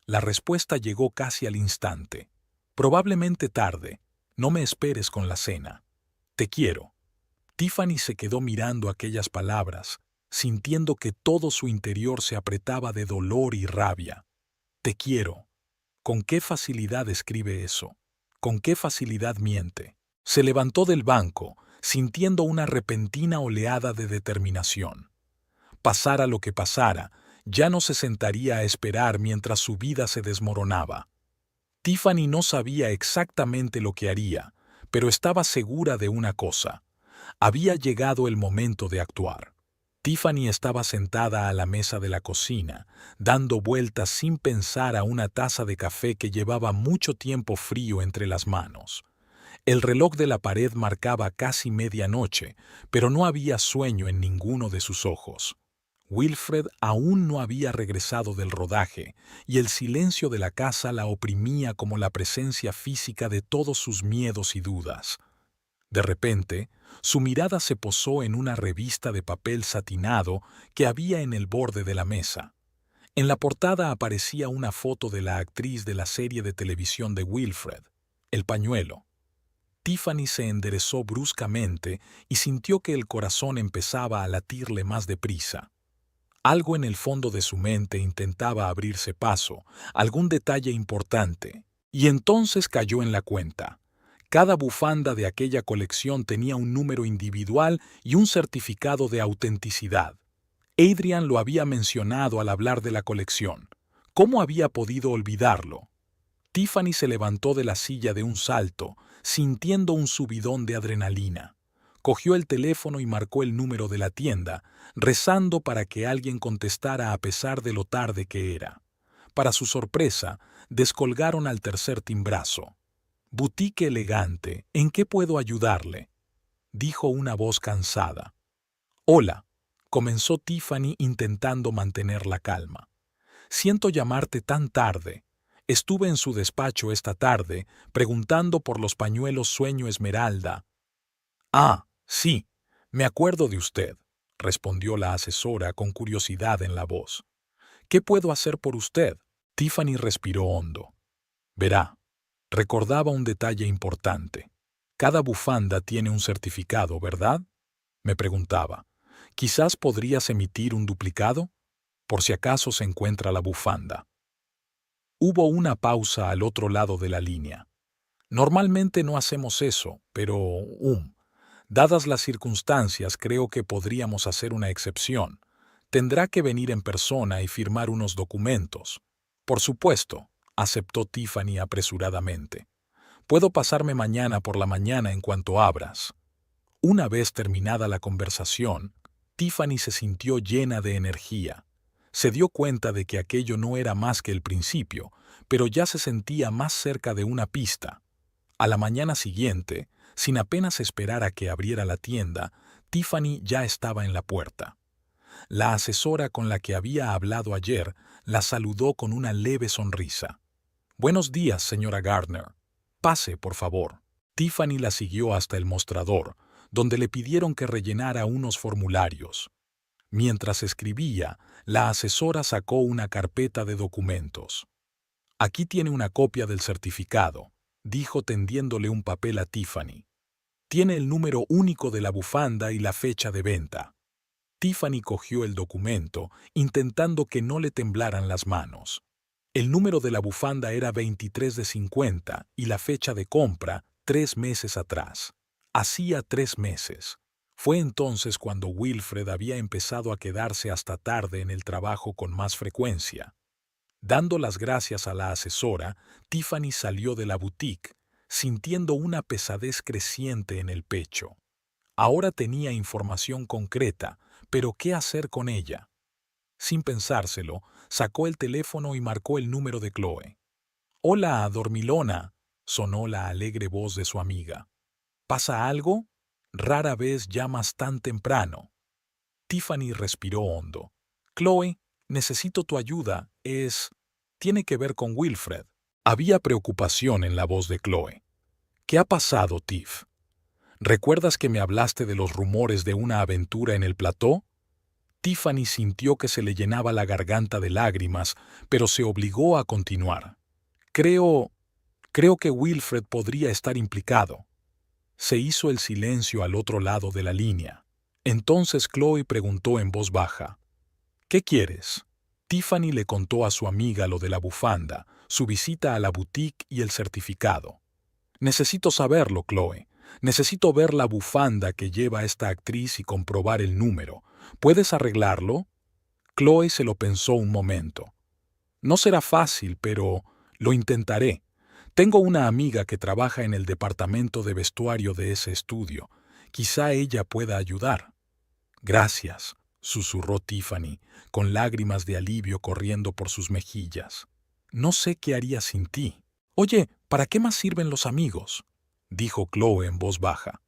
La respuesta llegó casi al instante. Probablemente tarde. No me esperes con la cena. Te quiero. Tiffany se quedó mirando aquellas palabras, sintiendo que todo su interior se apretaba de dolor y rabia. Te quiero. ¿Con qué facilidad escribe eso? ¿Con qué facilidad miente? Se levantó del banco, sintiendo una repentina oleada de determinación. Pasara lo que pasara, ya no se sentaría a esperar mientras su vida se desmoronaba. Tiffany no sabía exactamente lo que haría, pero estaba segura de una cosa. Había llegado el momento de actuar. Tiffany estaba sentada a la mesa de la cocina, dando vueltas sin pensar a una taza de café que llevaba mucho tiempo frío entre las manos. El reloj de la pared marcaba casi medianoche, pero no había sueño en ninguno de sus ojos. Wilfred aún no había regresado del rodaje, y el silencio de la casa la oprimía como la presencia física de todos sus miedos y dudas. De repente, su mirada se posó en una revista de papel satinado que había en el borde de la mesa. En la portada aparecía una foto de la actriz de la serie de televisión de Wilfred, El pañuelo. Tiffany se enderezó bruscamente y sintió que el corazón empezaba a latirle más deprisa. Algo en el fondo de su mente intentaba abrirse paso, algún detalle importante, y entonces cayó en la cuenta. Cada bufanda de aquella colección tenía un número individual y un certificado de autenticidad. Adrian lo había mencionado al hablar de la colección. ¿Cómo había podido olvidarlo? Tiffany se levantó de la silla de un salto, sintiendo un subidón de adrenalina. Cogió el teléfono y marcó el número de la tienda, rezando para que alguien contestara a pesar de lo tarde que era. Para su sorpresa, descolgaron al tercer timbrazo. «Boutique elegante, ¿en qué puedo ayudarle?», dijo una voz cansada. «Hola», comenzó Tiffany intentando mantener la calma. «Siento llamarte tan tarde. Estuve en su despacho esta tarde preguntando por los pañuelos Sueño Esmeralda». «Ah, sí, me acuerdo de usted», respondió la asesora con curiosidad en la voz. «¿Qué puedo hacer por usted?». Tiffany respiró hondo. «Verá, recordaba un detalle importante. Cada bufanda tiene un certificado, ¿verdad?», me preguntaba. «¿Quizás podrías emitir un duplicado? Por si acaso se encuentra la bufanda». Hubo una pausa al otro lado de la línea. «Normalmente no hacemos eso, pero, dadas las circunstancias, creo que podríamos hacer una excepción. Tendrá que venir en persona y firmar unos documentos». «Por supuesto», aceptó Tiffany apresuradamente. «Puedo pasarme mañana por la mañana en cuanto abras». Una vez terminada la conversación, Tiffany se sintió llena de energía. Se dio cuenta de que aquello no era más que el principio, pero ya se sentía más cerca de una pista. A la mañana siguiente, sin apenas esperar a que abriera la tienda, Tiffany ya estaba en la puerta. La asesora con la que había hablado ayer la saludó con una leve sonrisa. «Buenos días, señora Gardner. Pase, por favor». Tiffany la siguió hasta el mostrador, donde le pidieron que rellenara unos formularios. Mientras escribía, la asesora sacó una carpeta de documentos. «Aquí tiene una copia del certificado», dijo tendiéndole un papel a Tiffany. «Tiene el número único de la bufanda y la fecha de venta». Tiffany cogió el documento, intentando que no le temblaran las manos. El número de la bufanda era 23 de 50 y la fecha de compra 3 meses atrás. Hacía 3 meses. Fue entonces cuando Wilfred había empezado a quedarse hasta tarde en el trabajo con más frecuencia. Dando las gracias a la asesora, Tiffany salió de la boutique, sintiendo una pesadez creciente en el pecho. Ahora tenía información concreta, pero ¿qué hacer con ella? Sin pensárselo, sacó el teléfono y marcó el número de Chloe. «Hola, dormilona», sonó la alegre voz de su amiga. «¿Pasa algo? Rara vez llamas tan temprano». Tiffany respiró hondo. «Chloe, necesito tu ayuda. Tiene que ver con Wilfred». Había preocupación en la voz de Chloe. «¿Qué ha pasado, Tiff? ¿Recuerdas que me hablaste de los rumores de una aventura en el plató?». Tiffany sintió que se le llenaba la garganta de lágrimas, pero se obligó a continuar. Creo que Wilfred podría estar implicado». Se hizo el silencio al otro lado de la línea. Entonces Chloe preguntó en voz baja. «¿Qué quieres?». Tiffany le contó a su amiga lo de la bufanda, su visita a la boutique y el certificado. «Necesito saberlo, Chloe. Necesito ver la bufanda que lleva esta actriz y comprobar el número. ¿Puedes arreglarlo?». Chloe se lo pensó un momento. «No será fácil, pero lo intentaré. Tengo una amiga que trabaja en el departamento de vestuario de ese estudio. Quizá ella pueda ayudar». «Gracias», susurró Tiffany, con lágrimas de alivio corriendo por sus mejillas. «No sé qué haría sin ti». «Oye, ¿para qué más sirven los amigos?», dijo Chloe en voz baja.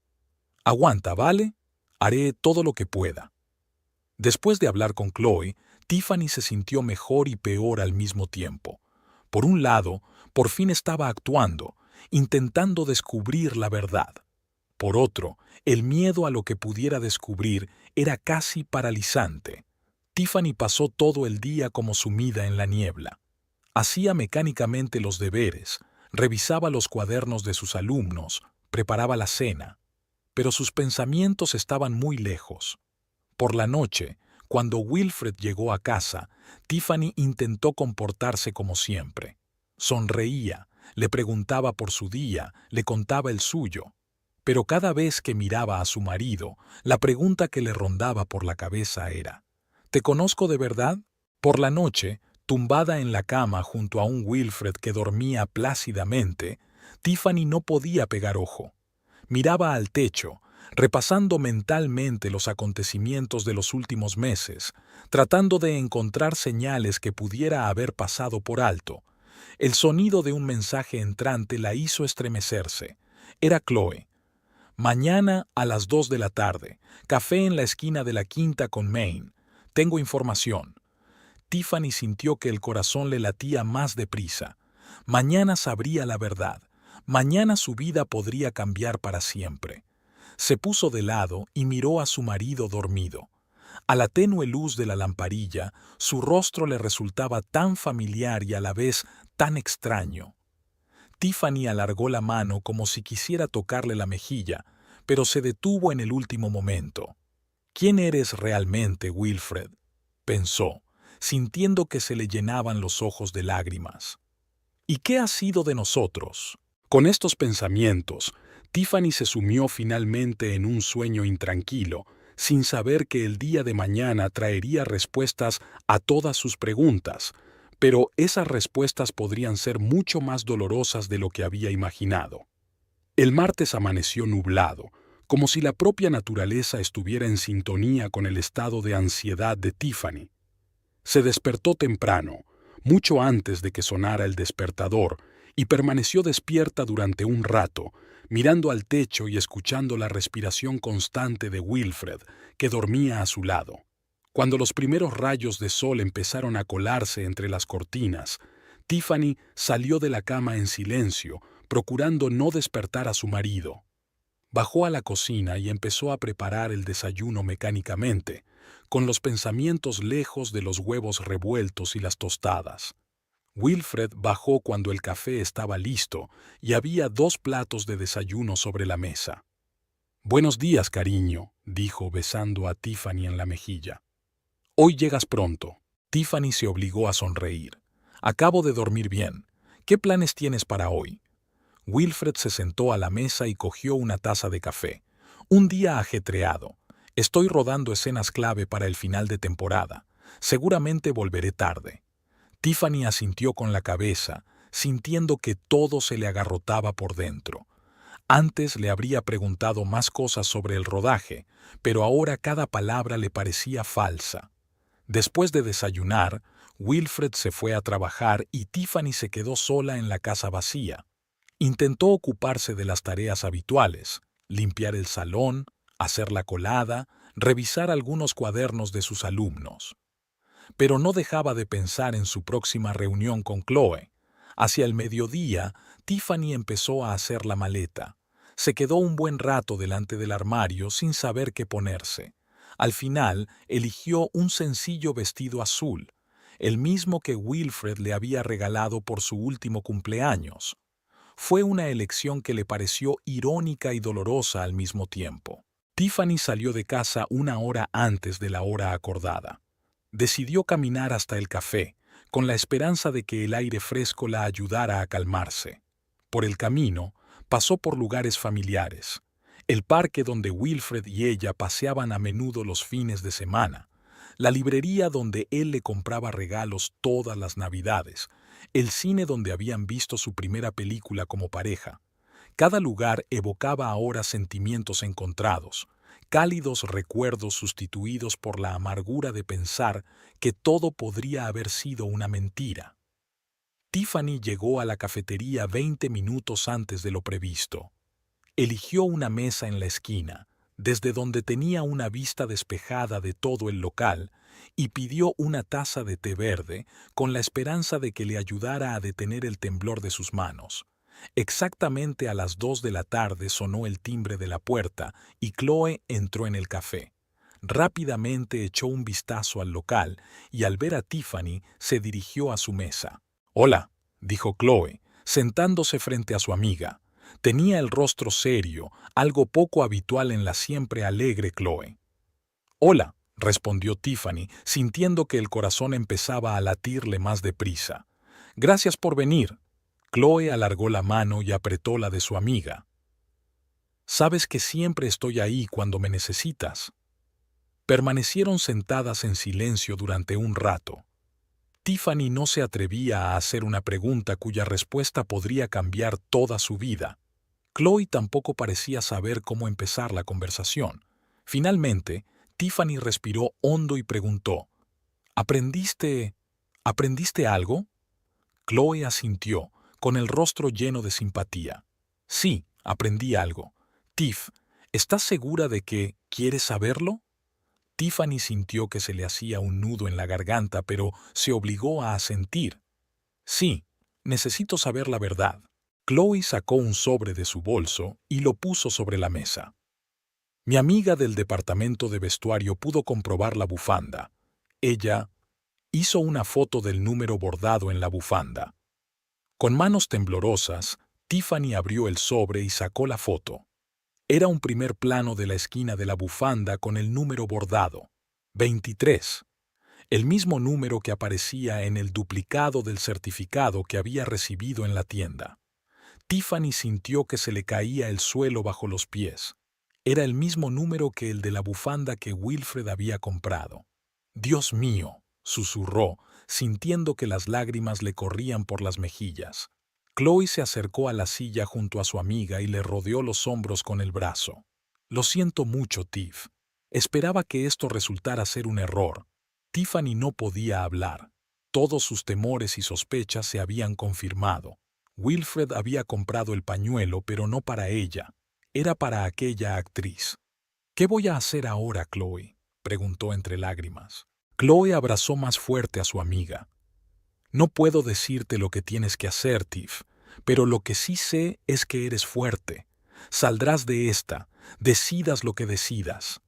«Aguanta, ¿vale? Haré todo lo que pueda». Después de hablar con Chloe, Tiffany se sintió mejor y peor al mismo tiempo. Por un lado, por fin estaba actuando, intentando descubrir la verdad. Por otro, el miedo a lo que pudiera descubrir era casi paralizante. Tiffany pasó todo el día como sumida en la niebla. Hacía mecánicamente los deberes, revisaba los cuadernos de sus alumnos, preparaba la cena. Pero sus pensamientos estaban muy lejos. Por la noche, cuando Wilfred llegó a casa, Tiffany intentó comportarse como siempre. Sonreía, le preguntaba por su día, le contaba el suyo. Pero cada vez que miraba a su marido, la pregunta que le rondaba por la cabeza era: «¿Te conozco de verdad?». Por la noche, tumbada en la cama junto a un Wilfred que dormía plácidamente, Tiffany no podía pegar ojo. Miraba al techo, repasando mentalmente los acontecimientos de los últimos meses, tratando de encontrar señales que pudiera haber pasado por alto. El sonido de un mensaje entrante la hizo estremecerse. Era Chloe. Mañana a las 2 de la tarde, café en la esquina de la Quinta con Main. Tengo información. Tiffany sintió que el corazón le latía más deprisa. Mañana sabría la verdad. Mañana su vida podría cambiar para siempre. Se puso de lado y miró a su marido dormido. A la tenue luz de la lamparilla, su rostro le resultaba tan familiar y a la vez tan extraño. Tiffany alargó la mano como si quisiera tocarle la mejilla, pero se detuvo en el último momento. ¿Quién eres realmente, Wilfred?, pensó, sintiendo que se le llenaban los ojos de lágrimas. ¿Y qué ha sido de nosotros? Con estos pensamientos, Tiffany se sumió finalmente en un sueño intranquilo, sin saber que el día de mañana traería respuestas a todas sus preguntas, pero esas respuestas podrían ser mucho más dolorosas de lo que había imaginado. El martes amaneció nublado, como si la propia naturaleza estuviera en sintonía con el estado de ansiedad de Tiffany. Se despertó temprano, mucho antes de que sonara el despertador, y permaneció despierta durante un rato, mirando al techo y escuchando la respiración constante de Wilfred, que dormía a su lado. Cuando los primeros rayos de sol empezaron a colarse entre las cortinas, Tiffany salió de la cama en silencio, procurando no despertar a su marido. Bajó a la cocina y empezó a preparar el desayuno mecánicamente, con los pensamientos lejos de los huevos revueltos y las tostadas. Wilfred bajó cuando el café estaba listo y había 2 platos de desayuno sobre la mesa. «Buenos días, cariño», dijo besando a Tiffany en la mejilla. «Hoy llegas pronto». Tiffany se obligó a sonreír. «Acabo de dormir bien. ¿Qué planes tienes para hoy?» Wilfred se sentó a la mesa y cogió una taza de café. «Un día ajetreado. Estoy rodando escenas clave para el final de temporada. Seguramente volveré tarde». Tiffany asintió con la cabeza, sintiendo que todo se le agarrotaba por dentro. Antes le habría preguntado más cosas sobre el rodaje, pero ahora cada palabra le parecía falsa. Después de desayunar, Wilfred se fue a trabajar y Tiffany se quedó sola en la casa vacía. Intentó ocuparse de las tareas habituales, limpiar el salón, hacer la colada, revisar algunos cuadernos de sus alumnos. Pero no dejaba de pensar en su próxima reunión con Chloe. Hacia el mediodía, Tiffany empezó a hacer la maleta. Se quedó un buen rato delante del armario sin saber qué ponerse. Al final, eligió un sencillo vestido azul, el mismo que Wilfred le había regalado por su último cumpleaños. Fue una elección que le pareció irónica y dolorosa al mismo tiempo. Tiffany salió de casa 1 hora antes de la hora acordada. Decidió caminar hasta el café, con la esperanza de que el aire fresco la ayudara a calmarse. Por el camino, pasó por lugares familiares. El parque donde Wilfred y ella paseaban a menudo los fines de semana, la librería donde él le compraba regalos todas las Navidades, el cine donde habían visto su primera película como pareja. Cada lugar evocaba ahora sentimientos encontrados, cálidos recuerdos sustituidos por la amargura de pensar que todo podría haber sido una mentira. Tiffany llegó a la cafetería 20 minutos antes de lo previsto. Eligió una mesa en la esquina, desde donde tenía una vista despejada de todo el local, y pidió una taza de té verde con la esperanza de que le ayudara a detener el temblor de sus manos. Exactamente a las 2 de la tarde sonó el timbre de la puerta y Chloe entró en el café. Rápidamente echó un vistazo al local y al ver a Tiffany se dirigió a su mesa. «Hola», dijo Chloe, sentándose frente a su amiga. Tenía el rostro serio, algo poco habitual en la siempre alegre Chloe. «Hola», respondió Tiffany, sintiendo que el corazón empezaba a latirle más deprisa. «Gracias por venir». Chloe alargó la mano y apretó la de su amiga. «Sabes que siempre estoy ahí cuando me necesitas». Permanecieron sentadas en silencio durante un rato. Tiffany no se atrevía a hacer una pregunta cuya respuesta podría cambiar toda su vida. Chloe tampoco parecía saber cómo empezar la conversación. Finalmente, Tiffany respiró hondo y preguntó, ¿Aprendiste algo? Chloe asintió, con el rostro lleno de simpatía. Sí, aprendí algo. Tiff, ¿estás segura de que quieres saberlo? Tiffany sintió que se le hacía un nudo en la garganta, pero se obligó a asentir. Sí, necesito saber la verdad. Chloe sacó un sobre de su bolso y lo puso sobre la mesa. Mi amiga del departamento de vestuario pudo comprobar la bufanda. Ella hizo una foto del número bordado en la bufanda. Con manos temblorosas, Tiffany abrió el sobre y sacó la foto. Era un primer plano de la esquina de la bufanda con el número bordado, 23, el mismo número que aparecía en el duplicado del certificado que había recibido en la tienda. Tiffany sintió que se le caía el suelo bajo los pies. Era el mismo número que el de la bufanda que Wilfred había comprado. «Dios mío», susurró, sintiendo que las lágrimas le corrían por las mejillas. Chloe se acercó a la silla junto a su amiga y le rodeó los hombros con el brazo. «Lo siento mucho, Tiff. Esperaba que esto resultara ser un error». Tiffany no podía hablar. Todos sus temores y sospechas se habían confirmado. Wilfred había comprado el pañuelo, pero no para ella. Era para aquella actriz. «¿Qué voy a hacer ahora, Chloe?», preguntó entre lágrimas. Chloe abrazó más fuerte a su amiga. «No puedo decirte lo que tienes que hacer, Tiff, pero lo que sí sé es que eres fuerte. Saldrás de esta, decidas lo que decidas».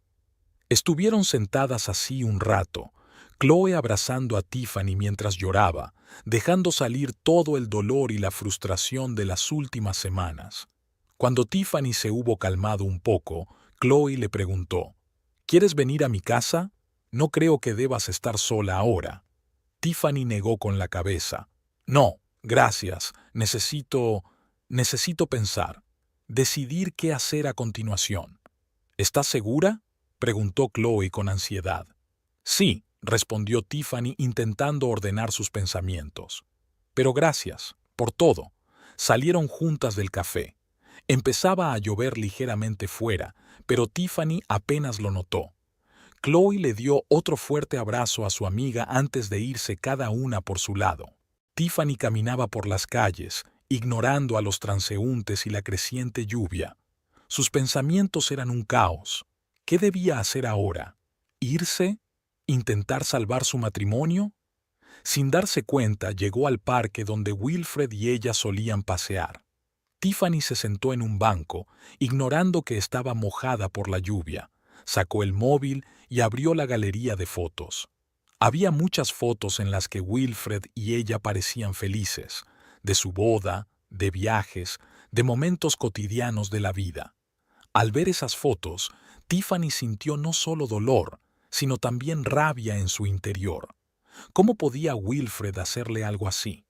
Estuvieron sentadas así un rato, Chloe abrazando a Tiffany mientras lloraba, dejando salir todo el dolor y la frustración de las últimas semanas. Cuando Tiffany se hubo calmado un poco, Chloe le preguntó, «¿Quieres venir a mi casa? No creo que debas estar sola ahora». Tiffany negó con la cabeza. «No, gracias. Necesito pensar. Decidir qué hacer a continuación». «¿Estás segura?», preguntó Chloe con ansiedad. «Sí», respondió Tiffany intentando ordenar sus pensamientos. «Pero gracias, por todo». Salieron juntas del café. Empezaba a llover ligeramente fuera, pero Tiffany apenas lo notó. Chloe le dio otro fuerte abrazo a su amiga antes de irse cada una por su lado. Tiffany caminaba por las calles, ignorando a los transeúntes y la creciente lluvia. Sus pensamientos eran un caos. ¿Qué debía hacer ahora? ¿Irse? ¿Intentar salvar su matrimonio? Sin darse cuenta, llegó al parque donde Wilfred y ella solían pasear. Tiffany se sentó en un banco, ignorando que estaba mojada por la lluvia. Sacó el móvil y abrió la galería de fotos. Había muchas fotos en las que Wilfred y ella parecían felices, de su boda, de viajes, de momentos cotidianos de la vida. Al ver esas fotos, Tiffany sintió no solo dolor, sino también rabia en su interior. ¿Cómo podía Wilfred hacerle algo así?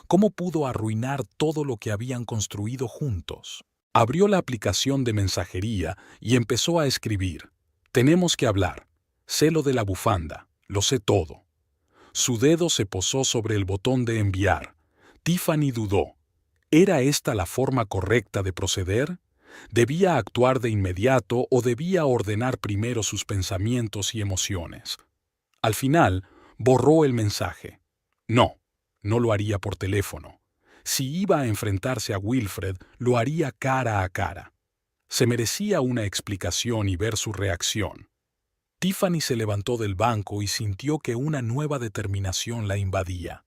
¿Cómo pudo arruinar todo lo que habían construido juntos? Abrió la aplicación de mensajería y empezó a escribir. «Tenemos que hablar. Sé lo de la bufanda. Lo sé todo». Su dedo se posó sobre el botón de enviar. Tiffany dudó. ¿Era esta la forma correcta de proceder? ¿Debía actuar de inmediato o debía ordenar primero sus pensamientos y emociones? Al final, borró el mensaje. No lo haría por teléfono. Si iba a enfrentarse a Wilfred, lo haría cara a cara. Se merecía una explicación y ver su reacción. Tiffany se levantó del banco y sintió que una nueva determinación la invadía.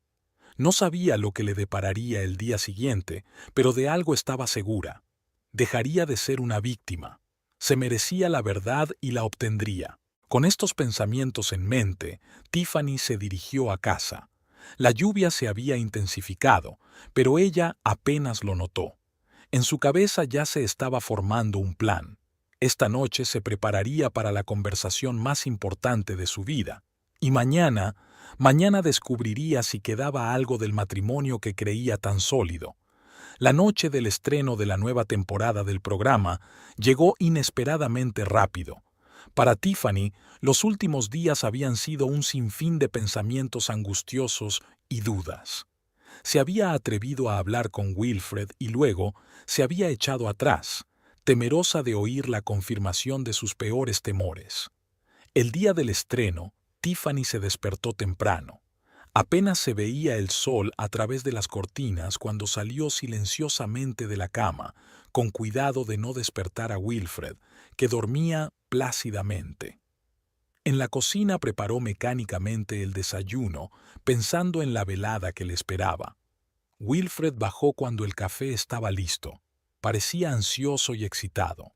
No sabía lo que le depararía el día siguiente, pero de algo estaba segura. Dejaría de ser una víctima. Se merecía la verdad y la obtendría. Con estos pensamientos en mente, Tiffany se dirigió a casa. La lluvia se había intensificado, pero ella apenas lo notó. En su cabeza ya se estaba formando un plan. Esta noche se prepararía para la conversación más importante de su vida. Y mañana descubriría si quedaba algo del matrimonio que creía tan sólido. La noche del estreno de la nueva temporada del programa llegó inesperadamente rápido. Para Tiffany, los últimos días habían sido un sinfín de pensamientos angustiosos y dudas. Se había atrevido a hablar con Wilfred y luego se había echado atrás, temerosa de oír la confirmación de sus peores temores. El día del estreno, Tiffany se despertó temprano. Apenas se veía el sol a través de las cortinas cuando salió silenciosamente de la cama, con cuidado de no despertar a Wilfred, que dormía plácidamente. En la cocina preparó mecánicamente el desayuno, pensando en la velada que le esperaba. Wilfred bajó cuando el café estaba listo. Parecía ansioso y excitado.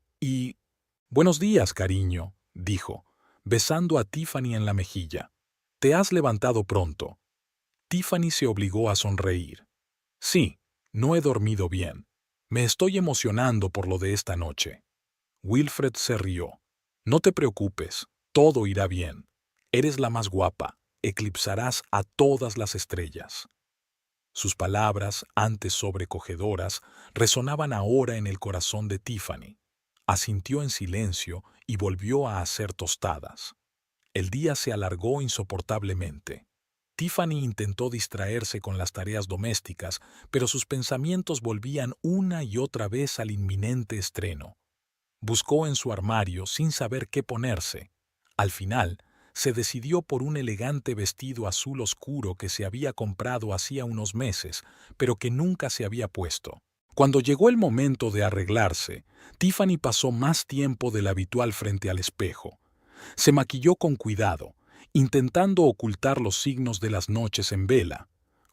«Buenos días, cariño», dijo, besando a Tiffany en la mejilla. «Te has levantado pronto». Tiffany se obligó a sonreír. «Sí, no he dormido bien. Me estoy emocionando por lo de esta noche». Wilfred se rió. «No te preocupes, todo irá bien. Eres la más guapa, eclipsarás a todas las estrellas». Sus palabras, antes sobrecogedoras, resonaban ahora en el corazón de Tiffany. Asintió en silencio y volvió a hacer tostadas. El día se alargó insoportablemente. Tiffany intentó distraerse con las tareas domésticas, pero sus pensamientos volvían una y otra vez al inminente estreno. Buscó en su armario sin saber qué ponerse. Al final, se decidió por un elegante vestido azul oscuro que se había comprado hacía unos meses, pero que nunca se había puesto. Cuando llegó el momento de arreglarse, Tiffany pasó más tiempo del habitual frente al espejo. Se maquilló con cuidado, intentando ocultar los signos de las noches en vela.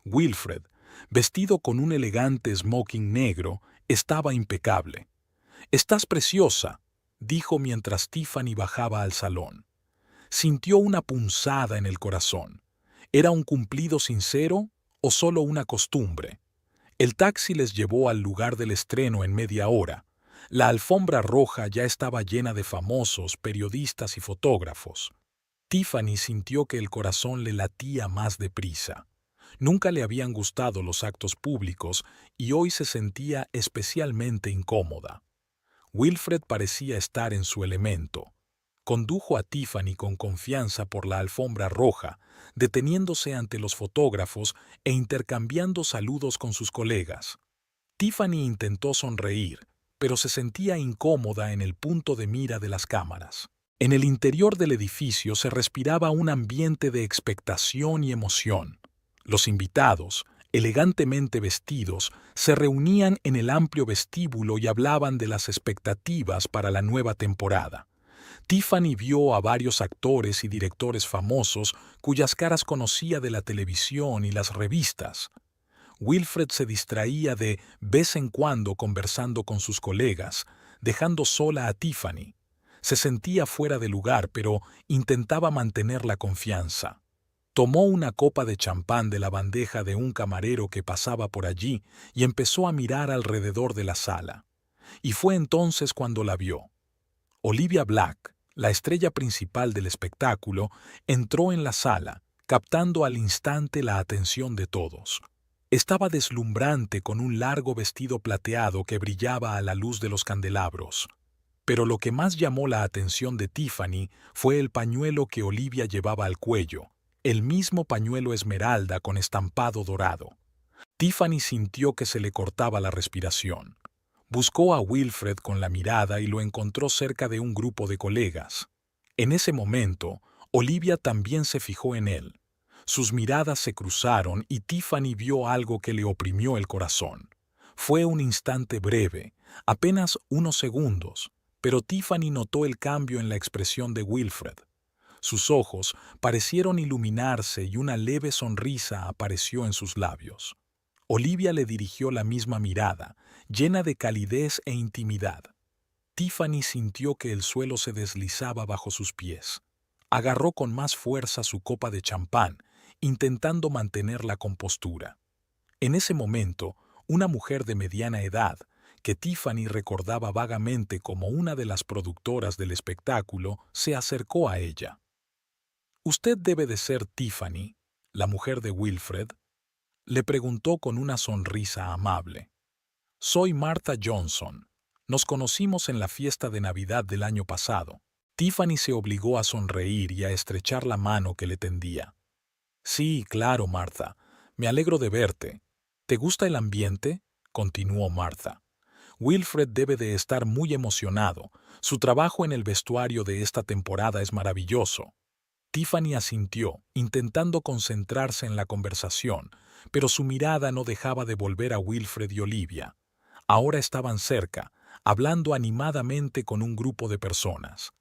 Wilfred, vestido con un elegante smoking negro, estaba impecable. «Estás preciosa», dijo mientras Tiffany bajaba al salón. Sintió una punzada en el corazón. ¿Era un cumplido sincero o solo una costumbre? El taxi les llevó al lugar del estreno en media hora. La alfombra roja ya estaba llena de famosos, periodistas y fotógrafos. Tiffany sintió que el corazón le latía más deprisa. Nunca le habían gustado los actos públicos y hoy se sentía especialmente incómoda. Wilfred parecía estar en su elemento. Condujo a Tiffany con confianza por la alfombra roja, deteniéndose ante los fotógrafos e intercambiando saludos con sus colegas. Tiffany intentó sonreír, pero se sentía incómoda en el punto de mira de las cámaras. En el interior del edificio se respiraba un ambiente de expectación y emoción. Los invitados, elegantemente vestidos, se reunían en el amplio vestíbulo y hablaban de las expectativas para la nueva temporada. Tiffany vio a varios actores y directores famosos cuyas caras conocía de la televisión y las revistas. Wilfred se distraía de vez en cuando conversando con sus colegas, dejando sola a Tiffany. Se sentía fuera de lugar, pero intentaba mantener la confianza. Tomó una copa de champán de la bandeja de un camarero que pasaba por allí y empezó a mirar alrededor de la sala. Y fue entonces cuando la vio. Olivia Black, la estrella principal del espectáculo, entró en la sala, captando al instante la atención de todos. Estaba deslumbrante con un largo vestido plateado que brillaba a la luz de los candelabros. Pero lo que más llamó la atención de Tiffany fue el pañuelo que Olivia llevaba al cuello, el mismo pañuelo esmeralda con estampado dorado. Tiffany sintió que se le cortaba la respiración. Buscó a Wilfred con la mirada y lo encontró cerca de un grupo de colegas. En ese momento, Olivia también se fijó en él. Sus miradas se cruzaron y Tiffany vio algo que le oprimió el corazón. Fue un instante breve, apenas unos segundos, pero Tiffany notó el cambio en la expresión de Wilfred. Sus ojos parecieron iluminarse y una leve sonrisa apareció en sus labios. Olivia le dirigió la misma mirada, llena de calidez e intimidad. Tiffany sintió que el suelo se deslizaba bajo sus pies. Agarró con más fuerza su copa de champán, intentando mantener la compostura. En ese momento, una mujer de mediana edad, que Tiffany recordaba vagamente como una de las productoras del espectáculo, se acercó a ella. «¿Usted debe de ser Tiffany, la mujer de Wilfred?», le preguntó con una sonrisa amable. «Soy Martha Johnson. Nos conocimos en la fiesta de Navidad del año pasado». Tiffany se obligó a sonreír y a estrechar la mano que le tendía. «Sí, claro, Martha. Me alegro de verte. ¿Te gusta el ambiente?, continuó Martha. Wilfred debe de estar muy emocionado. Su trabajo en el vestuario de esta temporada es maravilloso. Tiffany asintió, intentando concentrarse en la conversación, pero su mirada no dejaba de volver a Wilfred y Olivia. Ahora estaban cerca, hablando animadamente con un grupo de personas.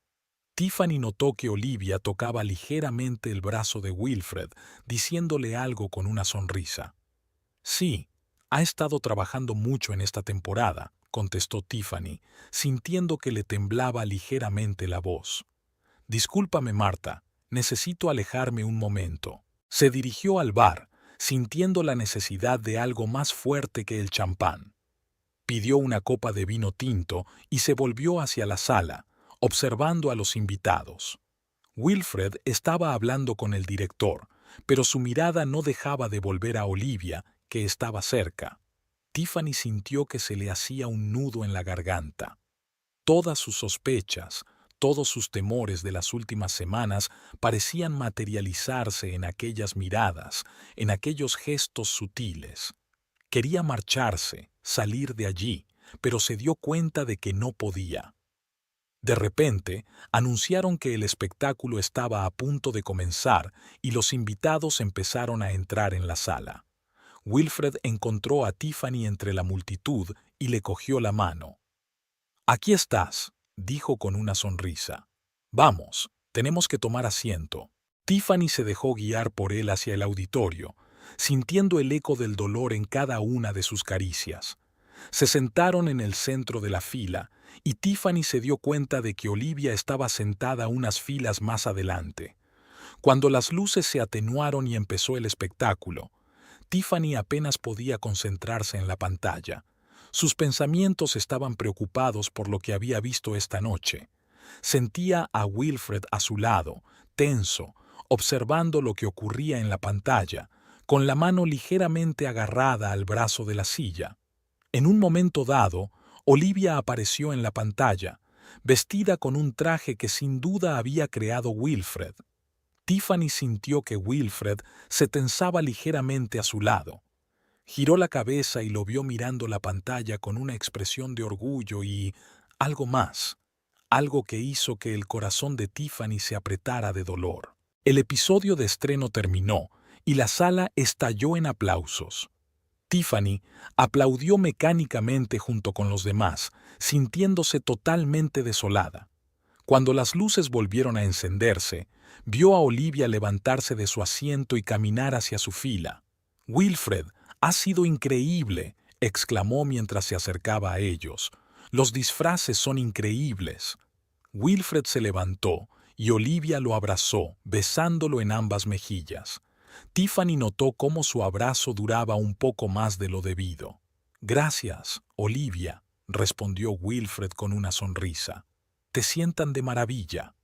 Tiffany notó que Olivia tocaba ligeramente el brazo de Wilfred, diciéndole algo con una sonrisa. Sí, ha estado trabajando mucho en esta temporada, contestó Tiffany, sintiendo que le temblaba ligeramente la voz. Discúlpame, Marta, necesito alejarme un momento. Se dirigió al bar, sintiendo la necesidad de algo más fuerte que el champán. Pidió una copa de vino tinto y se volvió hacia la sala, observando a los invitados. Wilfred estaba hablando con el director, pero su mirada no dejaba de volver a Olivia, que estaba cerca. Tiffany sintió que se le hacía un nudo en la garganta. Todas sus sospechas, todos sus temores de las últimas semanas parecían materializarse en aquellas miradas, en aquellos gestos sutiles. Quería marcharse, salir de allí, pero se dio cuenta de que no podía. De repente, anunciaron que el espectáculo estaba a punto de comenzar y los invitados empezaron a entrar en la sala. Wilfred encontró a Tiffany entre la multitud y le cogió la mano. «Aquí estás», dijo con una sonrisa. «Vamos, tenemos que tomar asiento». Tiffany se dejó guiar por él hacia el auditorio, sintiendo el eco del dolor en cada una de sus caricias. Se sentaron en el centro de la fila y Tiffany se dio cuenta de que Olivia estaba sentada unas filas más adelante. Cuando las luces se atenuaron y empezó el espectáculo, Tiffany apenas podía concentrarse en la pantalla. Sus pensamientos estaban preocupados por lo que había visto esta noche. Sentía a Wilfred a su lado, tenso, observando lo que ocurría en la pantalla, con la mano ligeramente agarrada al brazo de la silla. En un momento dado, Olivia apareció en la pantalla, vestida con un traje que sin duda había creado Wilfred. Tiffany sintió que Wilfred se tensaba ligeramente a su lado. Giró la cabeza y lo vio mirando la pantalla con una expresión de orgullo y algo más, algo que hizo que el corazón de Tiffany se apretara de dolor. El episodio de estreno terminó y la sala estalló en aplausos. Tiffany aplaudió mecánicamente junto con los demás, sintiéndose totalmente desolada. Cuando las luces volvieron a encenderse, vio a Olivia levantarse de su asiento y caminar hacia su fila. «Wilfred, ha sido increíble», exclamó mientras se acercaba a ellos. «Los disfraces son increíbles». Wilfred se levantó y Olivia lo abrazó, besándolo en ambas mejillas. Tiffany notó cómo su abrazo duraba un poco más de lo debido. «Gracias, Olivia», respondió Wilfred con una sonrisa. «Te sientan de maravilla».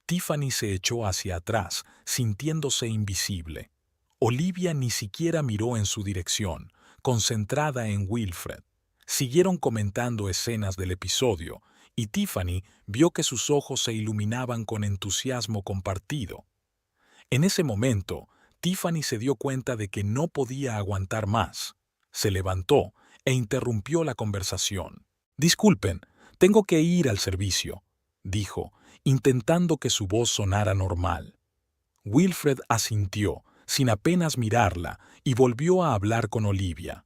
Tiffany se echó hacia atrás, sintiéndose invisible. Olivia ni siquiera miró en su dirección, concentrada en Wilfred. Siguieron comentando escenas del episodio, y Tiffany vio que sus ojos se iluminaban con entusiasmo compartido. En ese momento, Tiffany se dio cuenta de que no podía aguantar más. Se levantó e interrumpió la conversación. «Disculpen, tengo que ir al servicio», dijo, intentando que su voz sonara normal. Wilfred asintió, sin apenas mirarla, y volvió a hablar con Olivia.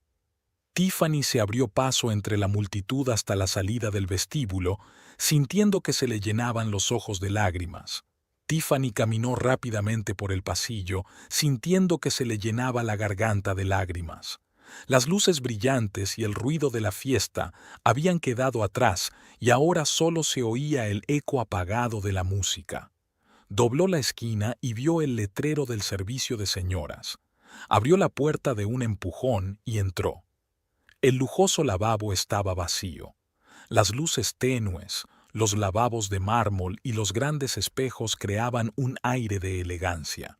Tiffany se abrió paso entre la multitud hasta la salida del vestíbulo, sintiendo que se le llenaban los ojos de lágrimas. Tiffany caminó rápidamente por el pasillo, sintiendo que se le llenaba la garganta de lágrimas. Las luces brillantes y el ruido de la fiesta habían quedado atrás y ahora solo se oía el eco apagado de la música. Dobló la esquina y vio el letrero del servicio de señoras. Abrió la puerta de un empujón y entró. El lujoso lavabo estaba vacío. Las luces tenues, los lavabos de mármol y los grandes espejos creaban un aire de elegancia.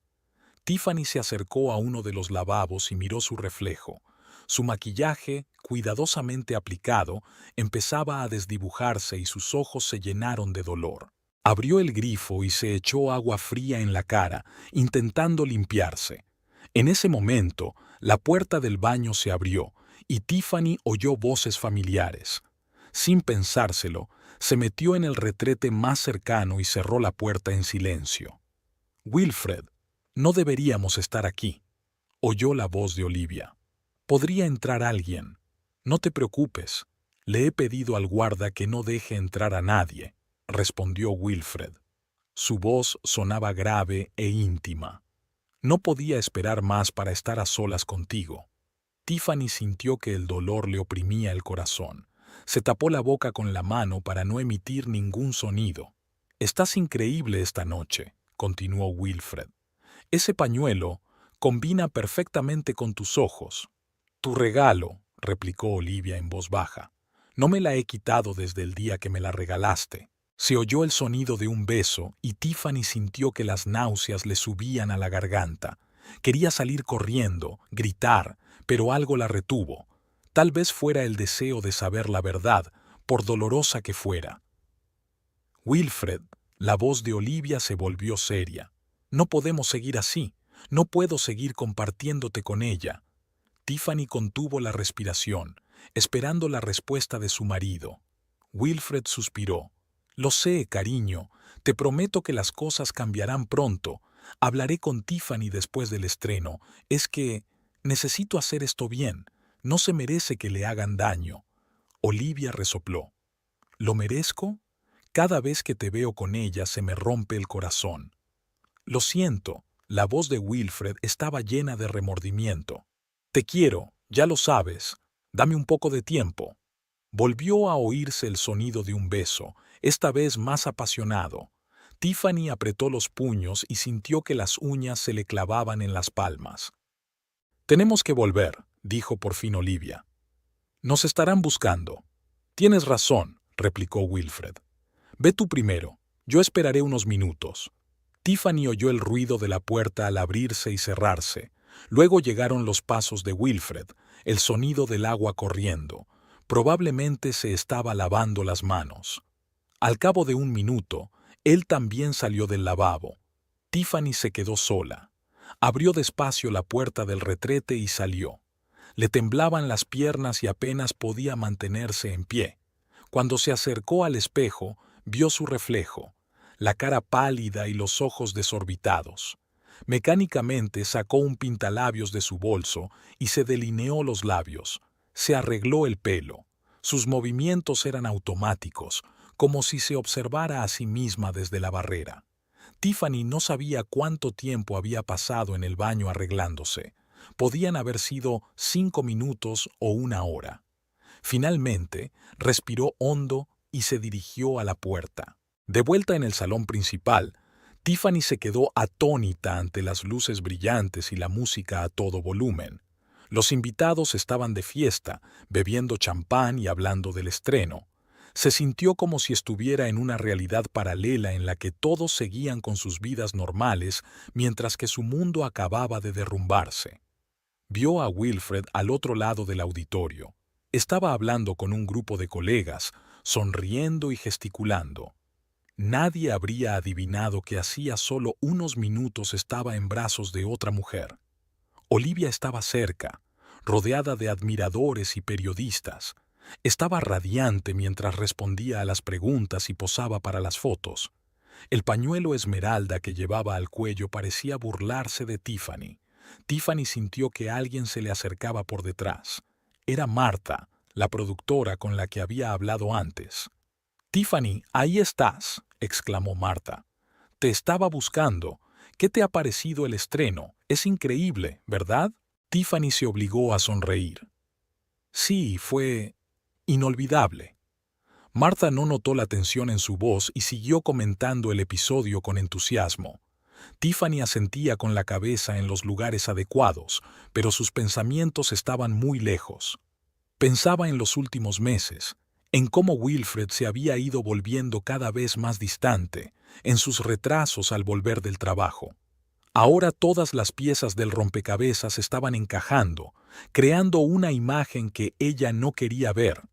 Tiffany se acercó a uno de los lavabos y miró su reflejo. Su maquillaje, cuidadosamente aplicado, empezaba a desdibujarse y sus ojos se llenaron de dolor. Abrió el grifo y se echó agua fría en la cara, intentando limpiarse. En ese momento, la puerta del baño se abrió y Tiffany oyó voces familiares. Sin pensárselo, se metió en el retrete más cercano y cerró la puerta en silencio. «Wilfred, no deberíamos estar aquí», oyó la voz de Olivia. «Podría entrar alguien. No te preocupes. Le he pedido al guarda que no deje entrar a nadie», respondió Wilfred. Su voz sonaba grave e íntima. «No podía esperar más para estar a solas contigo». Tiffany sintió que el dolor le oprimía el corazón. Se tapó la boca con la mano para no emitir ningún sonido. «Estás increíble esta noche», continuó Wilfred. «Ese pañuelo combina perfectamente con tus ojos». «Tu regalo», replicó Olivia en voz baja. «No me la he quitado desde el día que me la regalaste». Se oyó el sonido de un beso y Tiffany sintió que las náuseas le subían a la garganta. Quería salir corriendo, gritar, pero algo la retuvo. Tal vez fuera el deseo de saber la verdad, por dolorosa que fuera. «Wilfred», la voz de Olivia se volvió seria. «No podemos seguir así. No puedo seguir compartiéndote con ella». Tiffany contuvo la respiración, esperando la respuesta de su marido. Wilfred suspiró. «Lo sé, cariño. Te prometo que las cosas cambiarán pronto. Hablaré con Tiffany después del estreno. Es que necesito hacer esto bien. No se merece que le hagan daño». Olivia resopló. «¿Lo merezco? Cada vez que te veo con ella se me rompe el corazón». «Lo siento». La voz de Wilfred estaba llena de remordimiento. «Te quiero, ya lo sabes. Dame un poco de tiempo». Volvió a oírse el sonido de un beso, esta vez más apasionado. Tiffany apretó los puños y sintió que las uñas se le clavaban en las palmas. «Tenemos que volver», dijo por fin Olivia. «Nos estarán buscando». «Tienes razón», replicó Wilfred. «Ve tú primero. Yo esperaré unos minutos». Tiffany oyó el ruido de la puerta al abrirse y cerrarse. Luego llegaron los pasos de Wilfred, el sonido del agua corriendo. Probablemente se estaba lavando las manos. Al cabo de un minuto, él también salió del lavabo. Tiffany se quedó sola. Abrió despacio la puerta del retrete y salió. Le temblaban las piernas y apenas podía mantenerse en pie. Cuando se acercó al espejo, vio su reflejo, la cara pálida y los ojos desorbitados. Mecánicamente sacó un pintalabios de su bolso y se delineó los labios. Se arregló el pelo. Sus movimientos eran automáticos, como si se observara a sí misma desde la barrera. Tiffany no sabía cuánto tiempo había pasado en el baño arreglándose. Podían haber sido 5 minutos o 1 hora. Finalmente, respiró hondo y se dirigió a la puerta. De vuelta en el salón principal, Tiffany se quedó atónita ante las luces brillantes y la música a todo volumen. Los invitados estaban de fiesta, bebiendo champán y hablando del estreno. Se sintió como si estuviera en una realidad paralela en la que todos seguían con sus vidas normales mientras que su mundo acababa de derrumbarse. Vio a Wilfred al otro lado del auditorio. Estaba hablando con un grupo de colegas, sonriendo y gesticulando. Nadie habría adivinado que hacía solo unos minutos estaba en brazos de otra mujer. Olivia estaba cerca, rodeada de admiradores y periodistas. Estaba radiante mientras respondía a las preguntas y posaba para las fotos. El pañuelo esmeralda que llevaba al cuello parecía burlarse de Tiffany. Tiffany sintió que alguien se le acercaba por detrás. Era Marta, la productora con la que había hablado antes. «Tiffany, ahí estás», exclamó Marta. «Te estaba buscando. ¿Qué te ha parecido el estreno? Es increíble, ¿verdad?» Tiffany se obligó a sonreír. «Sí, fue inolvidable». Marta no notó la tensión en su voz y siguió comentando el episodio con entusiasmo. Tiffany asentía con la cabeza en los lugares adecuados, pero sus pensamientos estaban muy lejos. Pensaba en los últimos meses, en cómo Wilfred se había ido volviendo cada vez más distante, en sus retrasos al volver del trabajo. Ahora todas las piezas del rompecabezas estaban encajando, creando una imagen que ella no quería ver.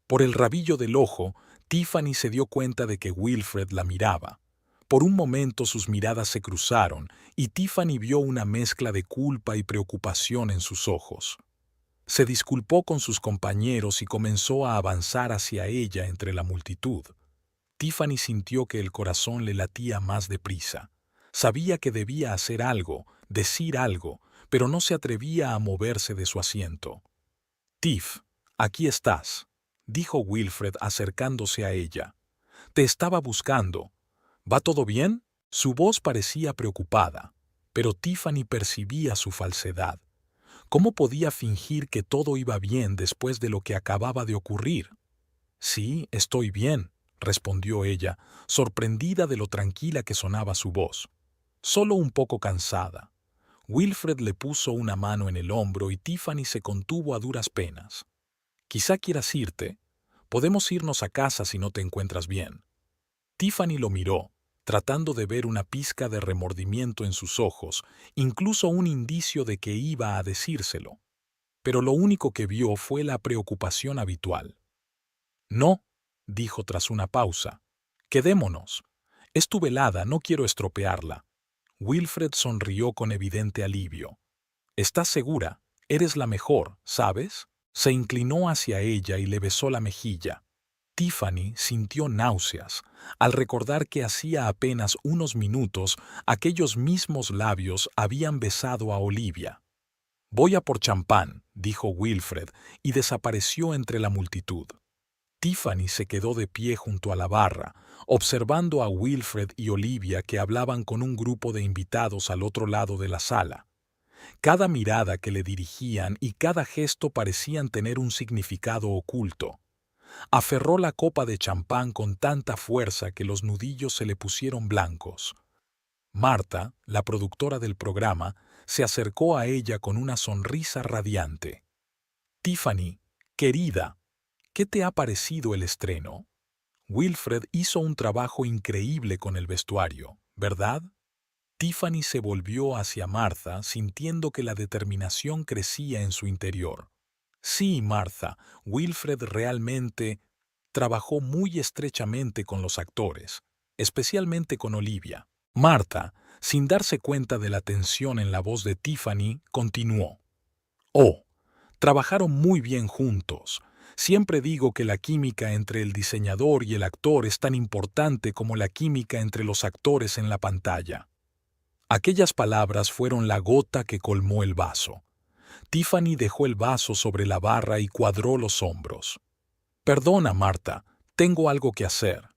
Por el rabillo del ojo, Tiffany se dio cuenta de que Wilfred la miraba. Por un momento sus miradas se cruzaron y Tiffany vio una mezcla de culpa y preocupación en sus ojos. Se disculpó con sus compañeros y comenzó a avanzar hacia ella entre la multitud. Tiffany sintió que el corazón le latía más deprisa. Sabía que debía hacer algo, decir algo, pero no se atrevía a moverse de su asiento. «Tiff, aquí estás», dijo Wilfred acercándose a ella. «Te estaba buscando. ¿Va todo bien?» Su voz parecía preocupada, pero Tiffany percibía su falsedad. ¿Cómo podía fingir que todo iba bien después de lo que acababa de ocurrir? «Sí, estoy bien», respondió ella, sorprendida de lo tranquila que sonaba su voz. «Solo un poco cansada». Wilfred le puso una mano en el hombro y Tiffany se contuvo a duras penas. «Quizá quieras irte. Podemos irnos a casa si no te encuentras bien». Tiffany lo miró, tratando de ver una pizca de remordimiento en sus ojos, incluso un indicio de que iba a decírselo. Pero lo único que vio fue la preocupación habitual. «No», dijo tras una pausa. «Quedémonos. Es tu velada, no quiero estropearla». Wilfred sonrió con evidente alivio. «¿Estás segura? Eres la mejor, ¿sabes?» Se inclinó hacia ella y le besó la mejilla. Tiffany sintió náuseas al recordar que hacía apenas unos minutos aquellos mismos labios habían besado a Olivia. «Voy a por champán», dijo Wilfred, y desapareció entre la multitud. Tiffany se quedó de pie junto a la barra, observando a Wilfred y Olivia que hablaban con un grupo de invitados al otro lado de la sala. Cada mirada que le dirigían y cada gesto parecían tener un significado oculto. Aferró la copa de champán con tanta fuerza que los nudillos se le pusieron blancos. Marta, la productora del programa, se acercó a ella con una sonrisa radiante. «Tiffany, querida, ¿qué te ha parecido el estreno? Wilfred hizo un trabajo increíble con el vestuario, ¿verdad?» Tiffany se volvió hacia Martha sintiendo que la determinación crecía en su interior. «Sí, Martha, Wilfred realmente trabajó muy estrechamente con los actores, especialmente con Olivia». Martha, sin darse cuenta de la tensión en la voz de Tiffany, continuó. «Oh, trabajaron muy bien juntos. Siempre digo que la química entre el diseñador y el actor es tan importante como la química entre los actores en la pantalla». Aquellas palabras fueron la gota que colmó el vaso. Tiffany dejó el vaso sobre la barra y cuadró los hombros. «Perdona, Marta, tengo algo que hacer»,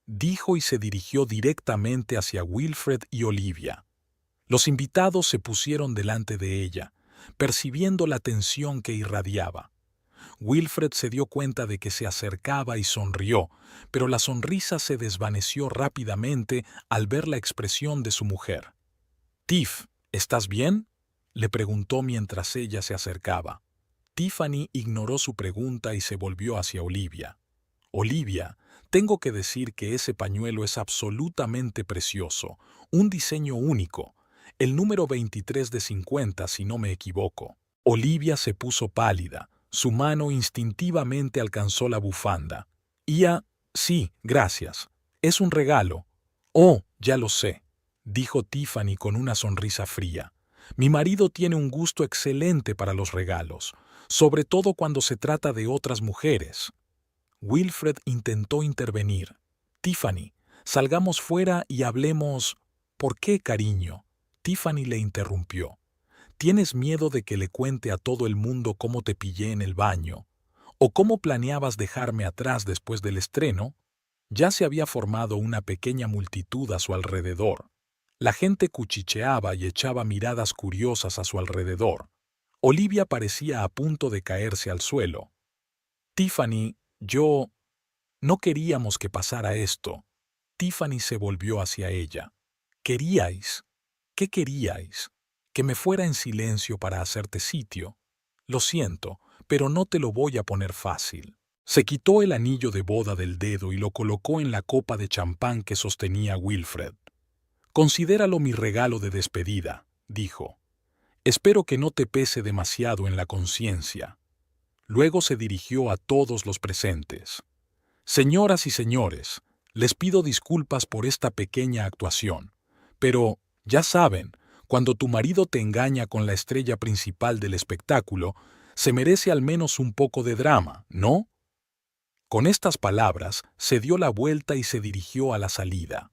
dijo y se dirigió directamente hacia Wilfred y Olivia. Los invitados se pusieron delante de ella, percibiendo la tensión que irradiaba. Wilfred se dio cuenta de que se acercaba y sonrió, pero la sonrisa se desvaneció rápidamente al ver la expresión de su mujer. «Tiff, ¿estás bien?», le preguntó mientras ella se acercaba. Tiffany ignoró su pregunta y se volvió hacia Olivia. «Olivia, tengo que decir que ese pañuelo es absolutamente precioso, un diseño único, el número 23 de 50 si no me equivoco». Olivia se puso pálida, su mano instintivamente alcanzó la bufanda. Sí, gracias. Es un regalo». «Oh, ya lo sé», dijo Tiffany con una sonrisa fría. «Mi marido tiene un gusto excelente para los regalos, sobre todo cuando se trata de otras mujeres». Wilfred intentó intervenir. «Tiffany, salgamos fuera y hablemos». «¿Por qué, cariño?», Tiffany le interrumpió. «¿Tienes miedo de que le cuente a todo el mundo cómo te pillé en el baño? ¿O cómo planeabas dejarme atrás después del estreno?» Ya se había formado una pequeña multitud a su alrededor. La gente cuchicheaba y echaba miradas curiosas a su alrededor. Olivia parecía a punto de caerse al suelo. «Tiffany, no queríamos que pasara esto». Tiffany se volvió hacia ella. «¿Queríais? ¿Qué queríais? ¿Que me fuera en silencio para hacerte sitio? Lo siento, pero no te lo voy a poner fácil». Se quitó el anillo de boda del dedo y lo colocó en la copa de champán que sostenía Wilfred. «Considéralo mi regalo de despedida», dijo. «Espero que no te pese demasiado en la conciencia». Luego se dirigió a todos los presentes. «Señoras y señores, Les pido disculpas por esta pequeña actuación, pero, ya saben, cuando tu marido te engaña con la estrella principal del espectáculo, se merece al menos un poco de drama, ¿no? Con estas palabras, se dio la vuelta y se dirigió a la salida.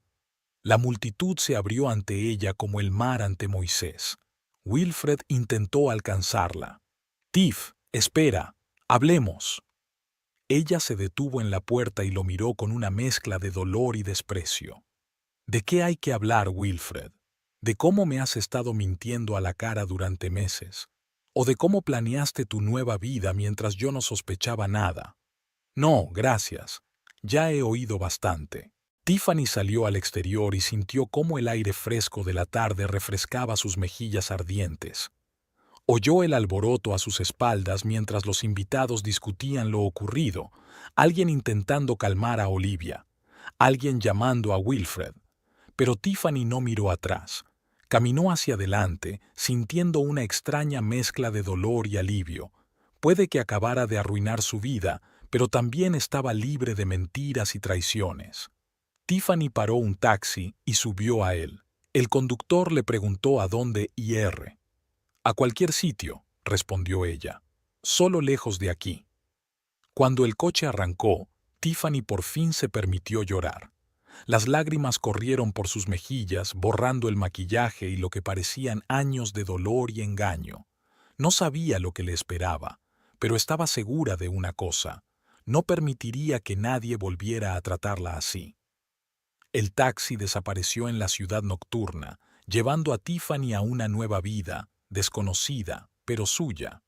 La multitud se abrió ante ella como el mar ante Moisés. Wilfred intentó alcanzarla. Tiff, espera, hablemos. Ella se detuvo en la puerta y lo miró con una mezcla de dolor y desprecio. ¿De qué hay que hablar, Wilfred? ¿De cómo me has estado mintiendo a la cara durante meses? ¿O de cómo planeaste tu nueva vida mientras yo no sospechaba nada? No, gracias. Ya he oído bastante. Tiffany salió al exterior y sintió cómo el aire fresco de la tarde refrescaba sus mejillas ardientes. Oyó el alboroto a sus espaldas mientras los invitados discutían lo ocurrido, alguien intentando calmar a Olivia, alguien llamando a Wilfred. Pero Tiffany no miró atrás. Caminó hacia adelante, sintiendo una extraña mezcla de dolor y alivio. Puede que acabara de arruinar su vida, pero también estaba libre de mentiras y traiciones. Tiffany paró un taxi y subió a él. El conductor le preguntó a dónde ir. A cualquier sitio, respondió ella. Solo lejos de aquí. Cuando el coche arrancó, Tiffany por fin se permitió llorar. Las lágrimas corrieron por sus mejillas, borrando el maquillaje y lo que parecían años de dolor y engaño. No sabía lo que le esperaba, pero estaba segura de una cosa: no permitiría que nadie volviera a tratarla así. El taxi desapareció en la ciudad nocturna, llevando a Tiffany a una nueva vida, desconocida, pero suya.